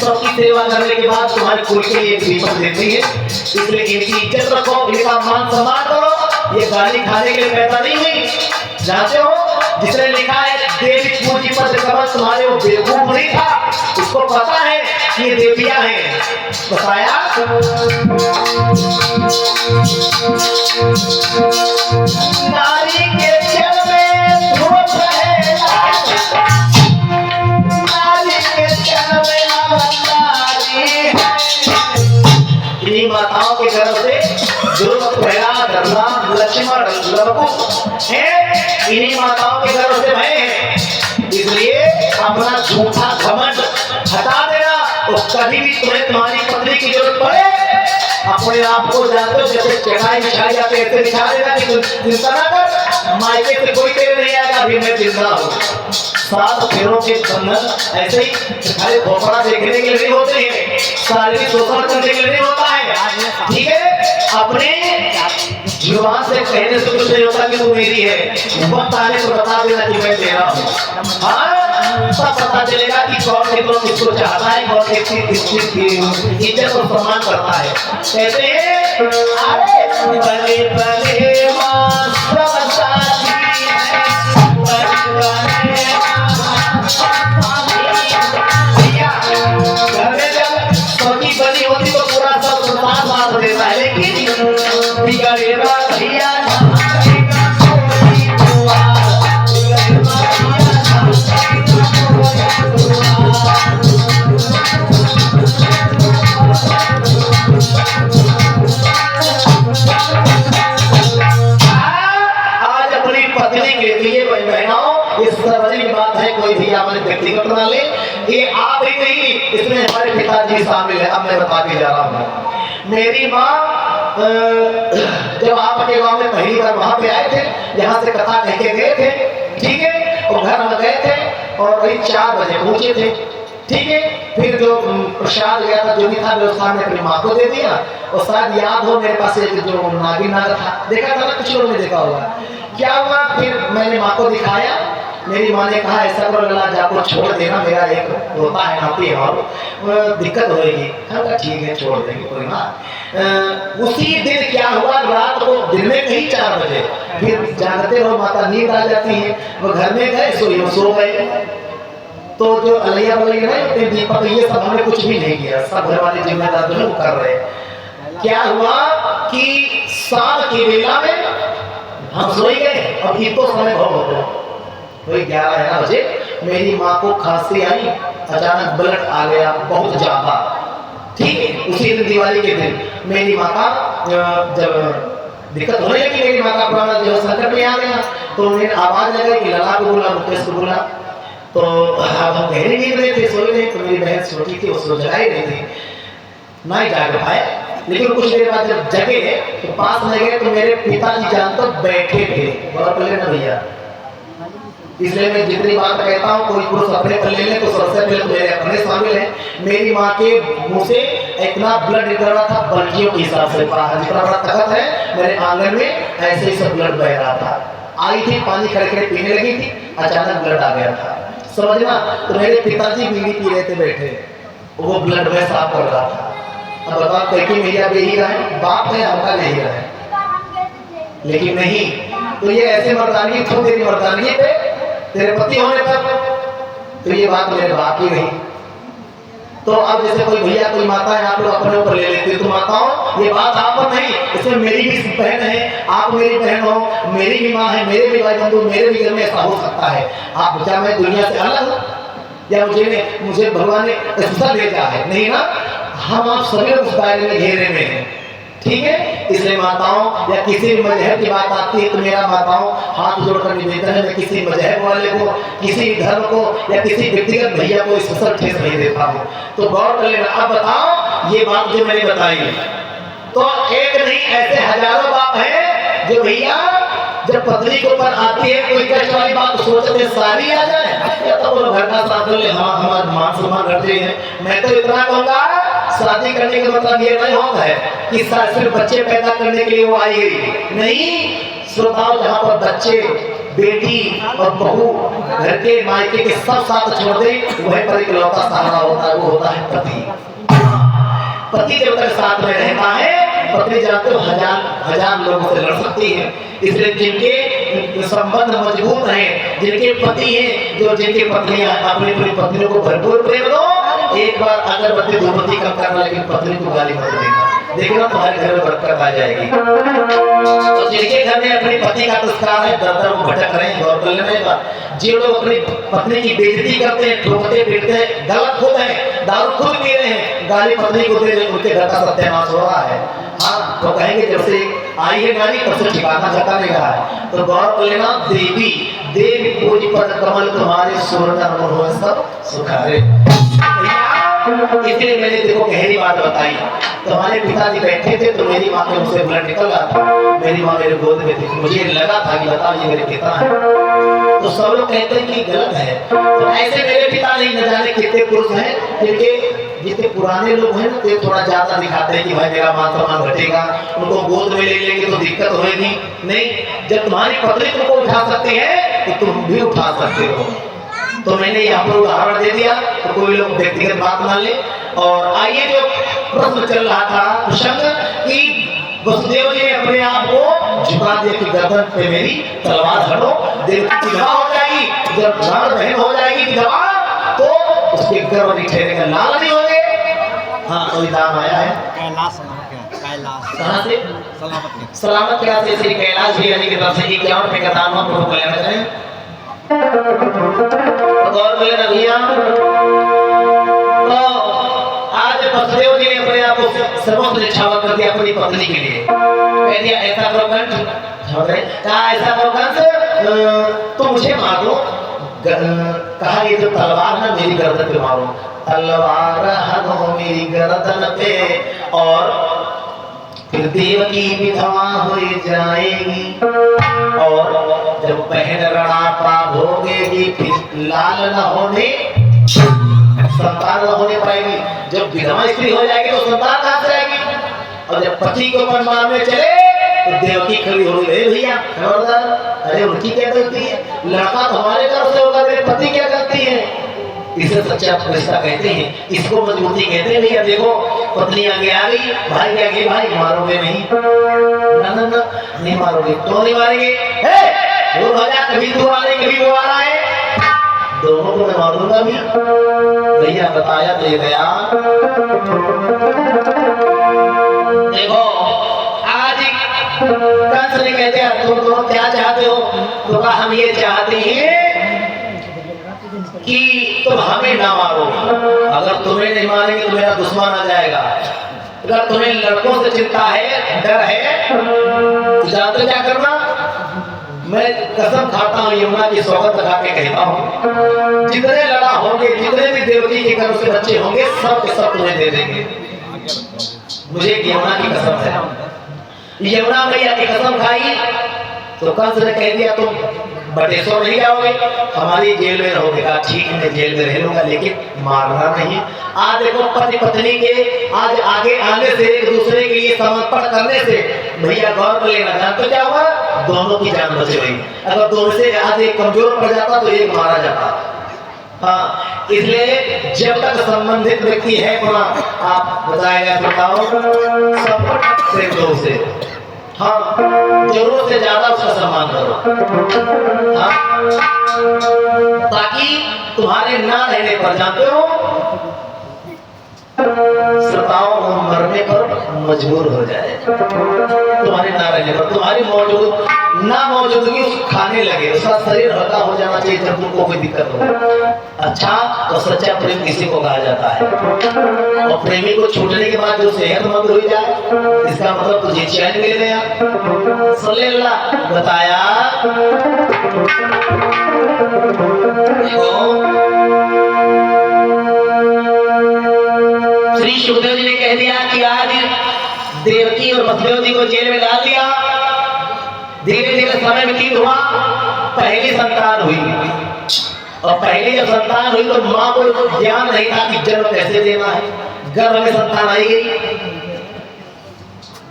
सबकी सेवा करने के बाद तुम्हारे कुल के लिए दीपक देती है। इसलिए इनकी इज्जत रखो, इनका मान सम्मान करो। ये गाली खाने के लिए पैदा नहीं हुई, जानते हो जिसने लिखा है देवी पूजी पद कमल तुम्हारे वो बेवकूफ नहीं था, उसको पता है कि ये देवियां हैं। बताया नारी के जल में धूप है, नारी के जल में इन्हीं माताओं के गर्भ से जुर्म, प्रयाग, राम, लक्ष्मण, लवकुश हैं, इन्हीं माताओं के गर्भ से भय हैं। इसलिए अपना झूठा घमंड हटा देना, और कभी भी तुम्हें तुम्हारी पत्नी की जरूरत पड़े अपने आप को जानते हो जैसे चढ़ाई बिछाई जाते ऐसे बिछा देना कि चिंता ना कर, मायके से कोई तेरे नहीं आएगा, अभी मैं जिंदा हूँ। 7 फेरों के बंधन ऐसे ही खाली खोपड़ा देखने के लिए नहीं होते हैं, शारीरिक शोषण करने के लिए नहीं होता है, ठीक है। अपने जुबान से कहने से कुछ नहीं होता कि तू मेरी है, वक्त आने तो बता देना कि मैं तेरा हूँ। हाँ, तब पता चलेगा कि कौन किसको चाहता है, कौन किसकी इज्जत और सम्मान करता है। कहते हैं अरे बने बने माँ सब साथी बनी होती तो पूरा सब संसार मार देता है, लेकिन बिगड़ेगा भैया आज अपनी पत्नी के लिए बहनों इस सार्वजनिक बात है, कोई भी आपने व्यक्तिगत बना ले, ये आप ही नहीं, इसमें हमारे पिताजी शामिल है। अब मैं बता के जा रहा हूँ, मेरी माँ जब आपके गांव में पहली बार वहां पे आए थे, यहाँ से कथा कह के गए थे, ठीक है, और घर में गए थे और वही 4 बजे पहुंचे थे, ठीक है। फिर जो प्रसाद गया था, जो भी था व्यवस्था में अपनी माँ को दे दिया, और शायद याद हो मेरे पास एक जो नागी नाग था, देखा था ना, कुछ लोगों ने देखा होगा। क्या हुआ, फिर मैंने माँ को दिखाया, मेरी माँ ने कहा ऐसा करो लला जाको छोड़ देना, मेरा एक होता है नाती है और दिक्कत होगी। ठीक है छोड़ देंगे कोई ना। उसी दिन क्या हुआ, रात को दिन में कहीं 4 बजे फिर जागते रहो, माता नींद आ जाती है, वो घर में गए सो गए। तो जो अलैया बलैया है दीपक ये सब हमने कुछ भी नहीं किया, सब घर वाले जिम्मेदार जो है वो कर रहे हैं। क्या हुआ कि साल की बेला में हम सोई गए और इतो समय बहुत हो गया, वही 11 बजे मेरी माँ को खांसी आई, अचानक ब्लड आ गया बहुत ज्यादा। ठीक है, उसी दिन दिवाली के दिन मेरी माँ का जब दिक्कत होने लगी, मेरी माँ का प्राण जो संकट में आ गया, तो उन्हें आवाज लगाई कि लला को बोला, मुकेश को बोला। तो अब हम गहरी नींद में थे, सोए रहे, तो मेरी बहन छोटी थी, उसको जगाई रही थी, नहीं जाग पाए। लेकिन कुछ देर बाद जब जगे तो पास में गए तो मेरे पिताजी जान तो बैठे थे, बोला पहले ना भैया। इसलिए मैं जितनी बात कहता हूँ, कोई पुरुष अपने पर ले ले तो सबसे पहले तो मेरे अपने शामिल है। मेरी माँ के मुंह से इतना ब्लड निकल रहा था बल्कियों के हिसाब से, जितना बड़ा तखत है मेरे आंगन में, ऐसे ही सब ब्लड बह रहा था। आई थी, पानी खड़े पीने लगी थी, अचानक ब्लड आ गया था, समझना। तो मेरे पिताजी बीड़ी पी रहे थे बैठे, वो ब्लड में साफ कर रहा था। अब बताओ कैकी मैया बेही रहा है, बाप है आपका नहीं रहा है, लेकिन नहीं। तो ये ऐसे मर्दानगी तो तेरी मर्दानगी पे तेरे पति होने पर, तो ये बात मेरे बाप की नहीं। तो अब जैसे कोई भैया कोई माता है, आप लोग अपने ऊपर ले लेते हो, तो माताओं ये बात आप पर नहीं, इसमें मेरी भी बहन है, आप मेरी बहन हो, मेरी भी माँ है, मेरे भी भाई बंधु, मेरे भी घर में ऐसा हो सकता है। आप क्या मैं दुनिया से अलग हूँ या मुझे भगवान ने स्पेशल भेजा है? नहीं ना, हम आप सभी उस दायरे में घेरे में हैं, ठीक है। इसलिए माताओं या किसी मजहब की बात आती है तो मेरा माताओं हाथ जोड़कर निवेदन है, मैं किसी मजहब वाले को, किसी धर्म को या किसी व्यक्तिगत भैया को स्पेशल ठेस नहीं देता हूँ। तो गौर कर लेना। अब बताओ ये बात जो मैंने बताई, तो एक नहीं ऐसे हजारों बाप हैं जो भैया जब पत्नी के ऊपर आती है कोई कष्ट वाली बात सोचते सारी आ जाए, या तो वो घर का साथ ले, हाँ हमारा मान सम्मान करते हैं। मैं तो इतना कहूँगा, शादी करने का मतलब ये नहीं होता है कि सिर्फ बच्चे पैदा करने के लिए वो आई गई, नहीं। श्रोताओं, जहाँ पर बच्चे, बेटी और बहू घर के मायके के सब साथ छोड़ दे, वहीं पर इकलौता सहारा होता है, वो होता है पति। पति जब तक साथ में रहता है, पत्नी जानते हो हजार लोगों से लड़ सकती है। इसलिए जिनके संबंध मजबूत हैं, जिनके पति हैं, जो जिनकी पत्नियां अपनी पत्नियों को भरपूर प्रेम दो, एक बार अगरबत्ती धूपबत्ती कम करना, लेकिन पत्नी को गाली मत देना, देखना तुम्हारे घर में बरकत आ जाएगी। तो जिनके घर में अपने पति का तस्कार है, दर वो भटक रहे हैं, गौर कर लेना। जो लोग अपनी पत्नी की बेइज्जती करते हैं, ठोकते पीटते हैं, गलत खुद है, दारू खुद पी रहे हैं, गाली पत्नी को दे रहे, उनके घर का सत्यानाश हो रहा है। हाँ, तो कहेंगे जब से आई है गाली तब से ठिकाना जाता नहीं रहा है। तो गौर कर लेना, देवी पूज पद कमल तुम्हारे सुवर्ण हो सब सुखारे। इसलिए मैंने देखो गहरी बात बताई। तो हमारे पिताजी बैठे थे, तो मेरी माँ के मुझसे ब्लड निकल रहा था, मेरी माँ मेरे गोद में थी, मुझे लगा था कि बताओ ये मेरे पिता है। तो सब लोग कहते हैं कि गलत है। तो ऐसे मेरे पिता नहीं, न जाने कितने पुरुष हैं, क्योंकि जितने पुराने लोग हैं ना, तो थोड़ा ज्यादा दिखाते हैं कि भाई मेरा मान सम्मान घटेगा, उनको गोद में ले लेंगे तो दिक्कत होगी। नहीं, जब तुम्हारी पत्नी तुमको उठा सकती है तो तुम भी उठा सकते हो। तो मैंने यहाँ पर उदाहरण दे दिया, तो कोई लोग व्यक्तिगत बात मान ले। और आइए, जो प्रश्न चल रहा था प्रसंग कि वसुदेव जी ने अपने आप को झुका दिया कि गर्दन पे मेरी तलवार हटो, देव की विधवा हो जाएगी, जब प्राण बहन हो जाएगी विधवा, तो उसके गर्भ नहीं ठहरेगा, लाल नहीं होंगे। हाँ, कोई दाम आया है कैलाश कहाँ से? सलामत क्या से श्री कैलाश जी की तरफ से 51 रुपए का दाम हम लोग लेना चाहें। गौर कर लेना भैया। तो आज वसुदेव जी ने अपने आप को सर्वोच्च निछावर कर दिया अपनी पत्नी के लिए, कह दिया ऐसा करो कंठ, ऐसा करो कंठ तो मुझे मार दो। कहा ये जो तलवार ना मेरी गर्दन पे मारो, तलवार हनो मेरी गर्दन पे, और फिर देव की विधवा हो जाएगी, और जब बहन रणापा भोगेगी, फिर लाल न होने संतान न होने पाएगी। जब विधवा स्त्री हो जाएगी तो संतान कहाँ से आएगी? और जब पति को ऊपर मारने चले तो देवकी खड़ी हो गई, भैया खबरदार, अरे उनकी क्या गलती है, लड़का तो हमारे घर से होगा, मेरे पति क्या गलती है? इसे सच्चा रिश्ता कहते हैं, इसको मजबूती कहते हैं। भैया देखो, पत्नी आगे आ गई, भाई आगे, भाई मारोगे नहीं? ना ना ना, नहीं मारोगे तो नहीं मारेंगे, दूर हो जा, कभी तू आ रही कभी वो आ रहा है, दोनों को मैं मारूंगा भी। भैया बताया तो ये गया। देखो आज कंस ने कहते हैं तुम लोग क्या चाहते हो? तो कहा हम ये चाहते हैं कि तुम हमें ना मारो। अगर तुम्हें नहीं मारेंगे तो मेरा दुश्मन आ जाएगा। अगर तुम्हें लड़कों से चिंता है, डर है, तो जानते क्या करना? मैं कसम खाता हूँ, यमुना की सौगंध खा के कहता हूँ, जितने लड़ा होंगे, जितने भी देवती के घर से बच्चे होंगे, सब के सब तुम्हें दे देंगे। मुझे यमुना की कसम है। यमुना मैया की कसम खाई तो कंस ने कह दिया तुम बटेश्वर नहीं जाओगे, हमारी जेल में रहोगे। कहा ठीक है, मैं जेल में रह लूंगा, लेकिन मारना नहीं। आज देखो पति पत्नी के आज आगे आने से, एक दूसरे के लिए समर्पण करने से भैया गौर कर लेना, जानते क्या हुआ? दोनों की जान बच गई। अगर दोनों से आज एक कमजोर पड़ जाता तो एक मारा जाता। हाँ, इसलिए जब तक संबंधित व्यक्ति है अपना, आप बताएगा बताओ सब प्रेम से, हाँ जरूरत से ज्यादा उसका सम्मान करो। हाँ, ताकि तुम्हारे ना रहने पर, जानते हो श्रोताओं को मरने पर मजबूर हो जाए, तुम्हारे ना रहने पर, तुम्हारी मौजूदगी उसको खाने लगे, उसका शरीर हल्का हो जाना चाहिए जब तुमको कोई दिक्कत हो। अच्छा और सच्चा प्रेम किसी को कहा जाता है? और प्रेमी को छूटने के बाद जो सेहतमंद हो जाए, इसका मतलब तुझे चैन मिल गया। सल्लल्लाहु बताया श्री सुखदेव जी ने कह दिया कि आज देवकी और वसुदेव जी को जेल में डाल दिया। धीरे धीरे समय व्यतीत हुआ, पहली संतान हुई, और पहली जब संतान हुई तो माँ को ज्ञान नहीं था कि जन्म कैसे देना है। गर्भ में संतान आई गई,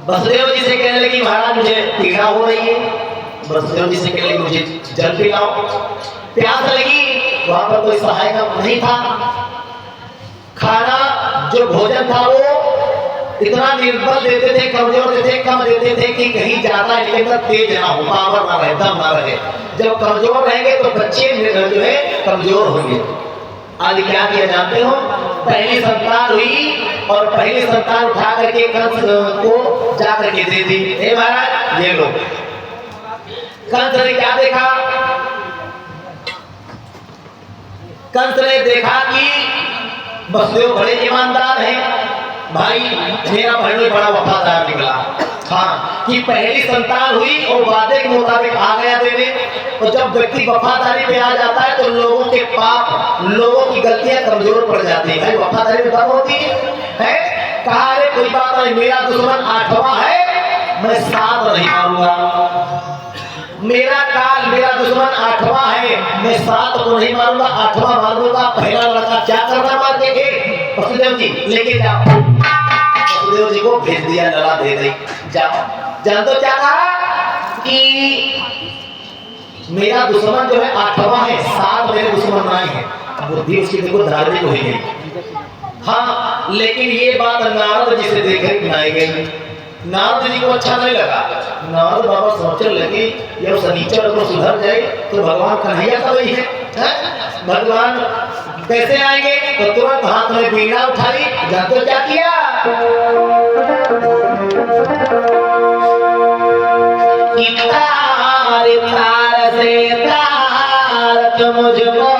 वसुदेव जी से कहने लगी महाराज मुझे पीड़ा हो रही है। वसुदेव जी से कहने लगी मुझे जल पिलाओ। प्यास लगी, वहां पर कोई सहायक नहीं था। खाना जो भोजन था वो इतना निर्बल देते थे, कमजोर देते, कम देते थे कि कहीं ज्यादा इनके अंदर तेज ना हो, पावर ना रहे, दम ना रहे। जब कमजोर रहेंगे तो बच्चे जो है कमजोर होंगे। आज क्या किया जानते हो? पहली संतान हुई और पहली संतान उठा करके कंस को जा करके दे दी। हे महाराज ये लो। कंस ने क्या देखा? कंस ने देखा कि वसुदेव बड़े ईमानदार हैं, भाई मेरा भाई बड़ा वफादार निकला। हाँ, कि पहली संतान हुई और वादे के मुताबिक आ गया देने। और जब व्यक्ति वफादारी पे आ जाता है तो लोगों के पाप, लोगों की गलतियां कमजोर पड़ जाती है। भाई वफादारी में दम होती है। कहा अरे कोई बात नहीं, मेरा दुश्मन 8वां है, मैं 7 नहीं मारूंगा। मेरा काल, मेरा दुश्मन 8वां है, मैं 7 को नहीं मारूंगा, 8वां मार दूंगा। पहला लड़का क्या करना मार के वसुदेव जी लेके जाओ। वसुदेव जी को भेज दिया, लड़ा दे दी, जाओ। जान तो क्या कहा कि मेरा दुश्मन जो है 8वां है, 7 मेरे दुश्मन नहीं है। बुद्धि उसकी देखो धार्मिक हो गई। हाँ, लेकिन ये बात नारद जी से देखे बनाई गई। नारद जी को अच्छा नहीं लगा। नारद बाबा सोचने लगे ये शनिचर अगर सुधर जाए तो भगवान कन्हैया का वही है, भगवान कैसे आएंगे? तो तुरंत हाथ में बीड़ा उठाई, जानते क्या किया? तार तार से तार मुझको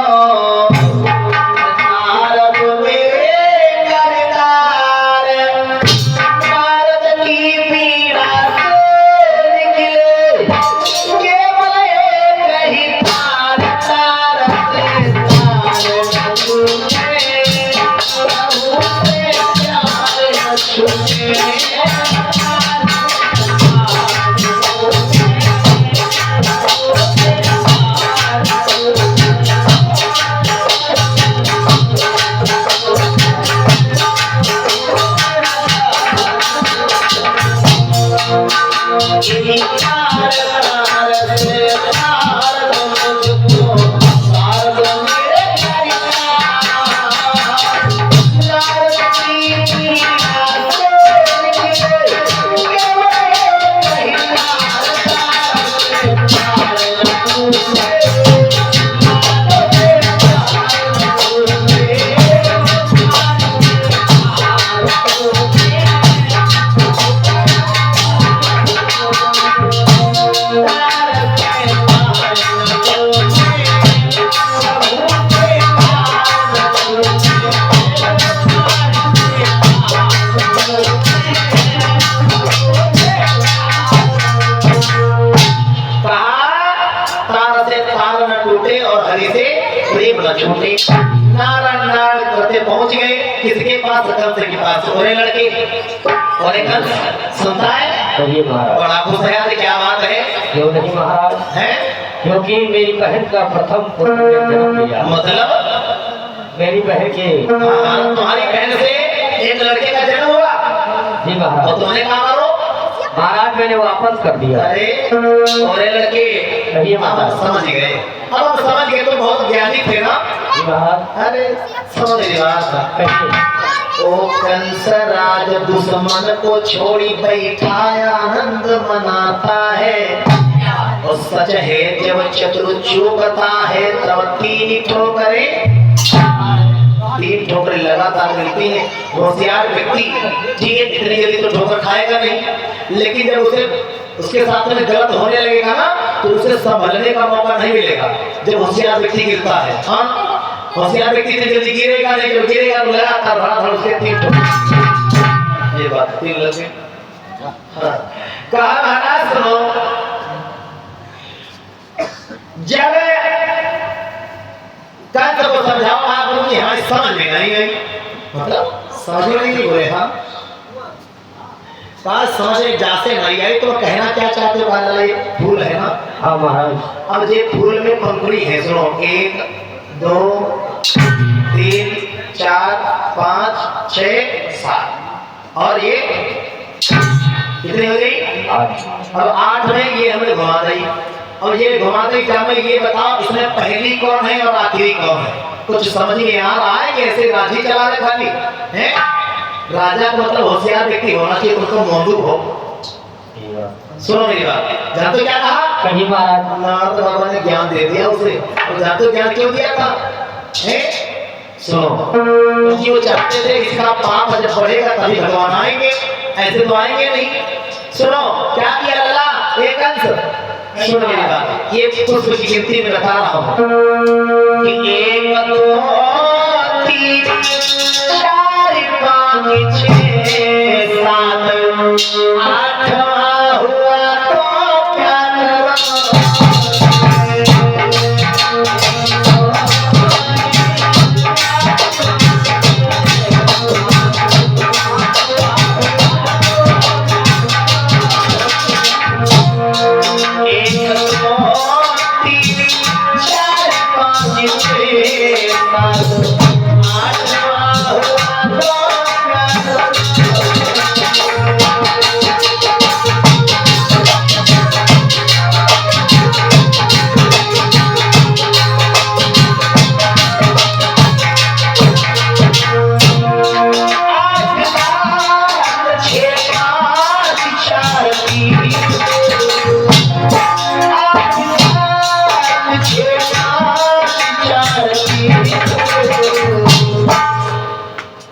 के पास और ये लड़के और एक कंस सुनता है कहिए महाराज। बड़ा खुश है यार, क्या बात है क्यों नहीं महाराज, हैं? क्योंकि मेरी बहन का प्रथम पुत्र ने जन्म लिया। मतलब मेरी बहन के हाँ, तुम्हारी बहन से एक लड़के का जन्म हुआ जी और महाराज। तुमने कहा करो महाराज मैंने वापस कर दिया। अरे और ये लड़के कहिए अब महाराज। हम समझ गए, अब हम समझ गए, तुम बहुत ज्ञानी थे ना। जी महाराज। अरे समझ गई बात। कहिए। ओ कंस राज दुश्मन को छोड़ी बैठाया आनंद मनाता है, और सच है जब चतुर चूकता है तब तीन ठोकरें लगातार मिलती हैं। होशियार व्यक्ति ठीक है इतनी जल्दी तो ठोकर खाएगा नहीं, लेकिन जब उसे उसके साथ में गलत होने लगेगा ना तो उसे संभलने का मौका नहीं मिलेगा। जब होशियार व्यक्ति गिरता है, हाँ होशियार व्यक्ति इतनी जल्दी गिरेगा नहीं, जब गिरेगा तो लगातार धड़ाधड़ उसके तीन ठोकर। ये बात तीन लगे। हाँ कहा महाराज सुनो, जब कंस को समझाओ आप उनकी हमारी समझ में नहीं गई, मतलब समझ में नहीं बोले। हाँ बात समझ में जासे नहीं आई तो कहना क्या चाहते हो? बाला ये फूल है ना, हाँ महाराज। अब ये फूल में पंखुड़ी है, सुनो 1 2 3 4 5 6 7 और ये कितनी हो गई? 8। अब 8 में ये हमें घुमा दी, और ये घुमा दी क्या मैं ये बताओ इसमें पहली कौन है और आखिरी कौन है? कुछ समझ में आ रहा है कि ऐसे राजी चला रहे खाली हैं? राजा का मतलब होशियार व्यक्ति होना चाहिए, तुमको मौजूद हो। सुनो मेरी बात, जानते क्या कहा? कहिए महाराज। नारद बाबा ने ज्ञान दे दिया उसे, और जानते ज्ञान क्यों दिया था? हैं? सुनो, क्योंकि वो चाहते थे इसका पाप जब बढ़ेगा तभी भगवान आएंगे, ऐसे तो आएंगे नहीं। सुनो क्या किया लल्ला एक अंश, सुनो मेरी बात, ये पुष्प की गिनती में बता रहा हूँ कि 1 2 3 4 5 6 7 8वां हुआ तो क्या करूं?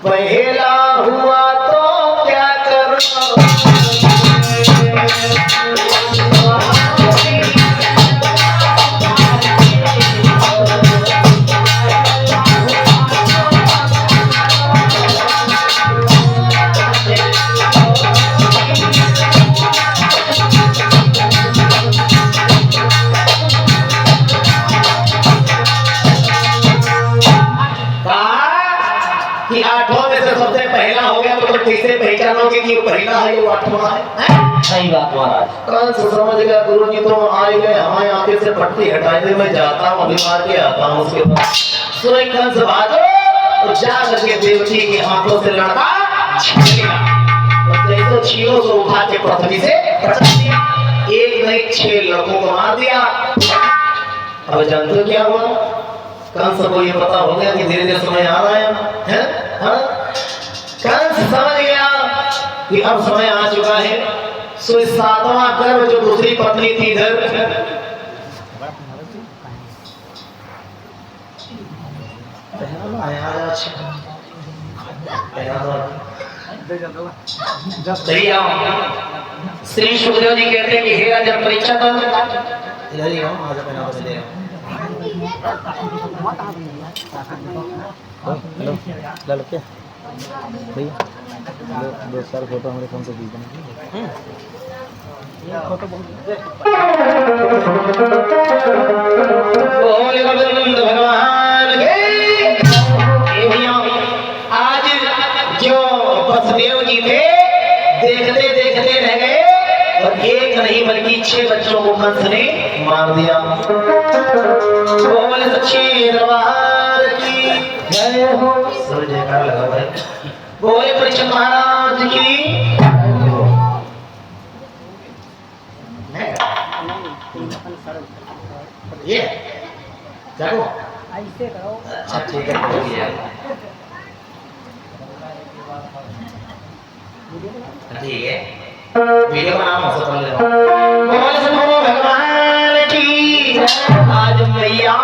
पहला हुआ तो क्या करूं? कि 8 में से सबसे पहला हो गया तो तुम कैसे पहचानोगे कि वो पहला है वो 8वां है? सही बात महाराज। कौन से समझ गया गुरु जी, तो आए गए हमारे आंखें से पट्टी हटाए दे, मैं जाता हूँ अभी मार के आता हूँ उसके बाद। सुने कंस भागो और जा करके देवती के हाथों से लड़का छीन लिया, और जैसे छीनो से उठा के पृथ्वी से पटक दिया, एक नहीं 6 लड़कों को मार दिया। अब जानते हो क्या हुआ? कंस को ये पता हो गया कि धीरे धीरे समय आ रहा है? हाँ? कंस समझ गया कि अब समय आ चुका है। सो 7वां गर्भ जो दूसरी पत्नी थी इधर, श्री सुखदेव जी कहते हैं कि हे राजा परीक्षा दो, इधर ही आओ, आ जाओ, पहना दो, दे रहा हूं। हेलो हेलो क्या भैया, दो चार फोटो हमारे फोन से खींच देना। फोटो बोले गोविंद भगवान के। आज जो वसुदेव जी थे, देखते देखते रह गए और एक नहीं बल्कि 6 बच्चों को कंस ने मार दिया। बोल सच्चे दरबार की जय हो। सब जयकार लगा भाई। बोले परीक्षित महाराज की ये जाओ ऐसे करो। अच्छा ठीक है ठीक है वीडियो का नाम हो सकता है। बोल सद्गुरु भगवान की आज मैया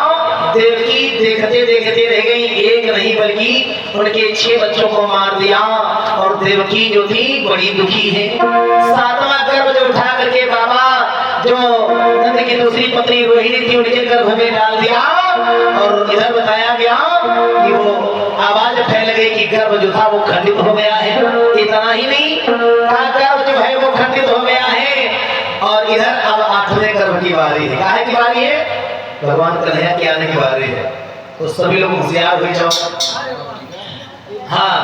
देवकी देखते देखते रह गई, एक नहीं बल्कि उनके 6 बच्चों को मार दिया और देवकी जो थी बड़ी दुखी है। 7वां गर्भ जो उठा करके बाबा जो नंद की दूसरी पत्नी रोहिणी थी उनके गर्भ में डाल दिया और इधर बताया गया कि वो आवाज फैल गई कि गर्भ जो था वो खंडित हो गया है। इतना ही नहीं गर्भ जो है वो खंडित हो गया है और इधर अब 8वें गर्भ की बारी है। काहे की बारी है? भगवान कन्हैया की आने की बारी है। तो सभी लोग होशियार हो जाओ। हाँ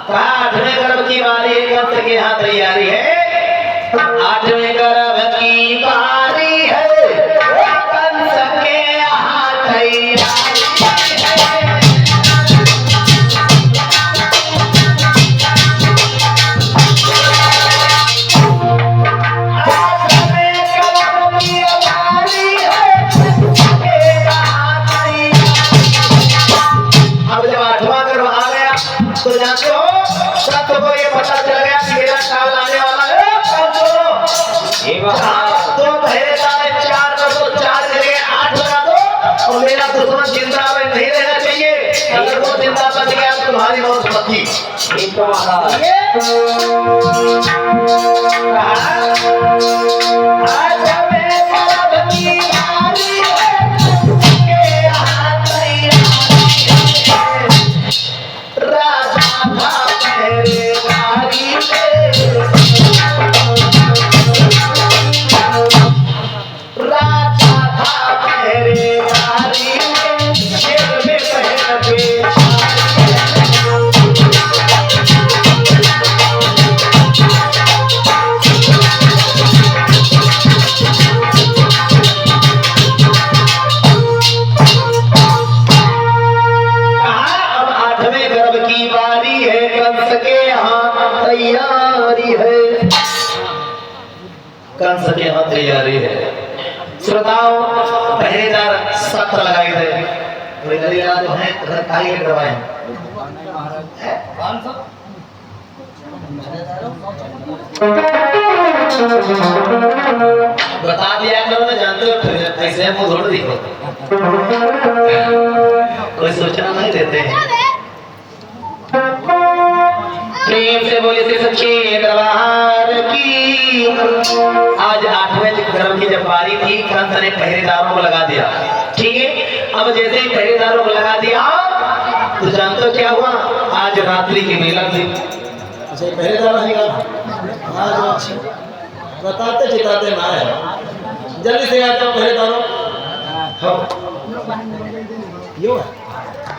कहा 8वें गर्भ की बारी है, कब तक यहाँ तैयारी है? 8वें गर्भ की बारी है, कंस के यहाँ तैयारी है। अब जब 8वां गर्भ आ गया तो जानते हो सबको ये पता चल गया कि मेरा काल आने वाला है। तो पहरेदार 4 कर दो, 4 के लिए 8 लगा दो और मेरा दुश्मन जिंदा में नहीं रहना चाहिए। अगर वो जिंदा बच गया तो तुम्हारी मौत पक्की। कंस के यहाँ तैयारी है। श्रोताओं पहरेदार सख्त लगाए थे जो है घर काहे करवाए बता दिया करो ना, जानते हो फिर ऐसे मुंह धोड़ दी कोई सूचना नहीं देते हैं। प्रेम से बोले थे सच्चे दरबार की। आज 8वें गर्भ की जब बारी थी कंस ने पहरेदारों को लगा दिया। ठीक है अब जैसे ही पहरेदारों को लगा दिया तो जानते हो क्या हुआ? आज रात्रि की मेला थी। अच्छा पहरेदार आएगा आज बताते चिताते ना है, जल्दी से आ जाओ पहरेदारों। यो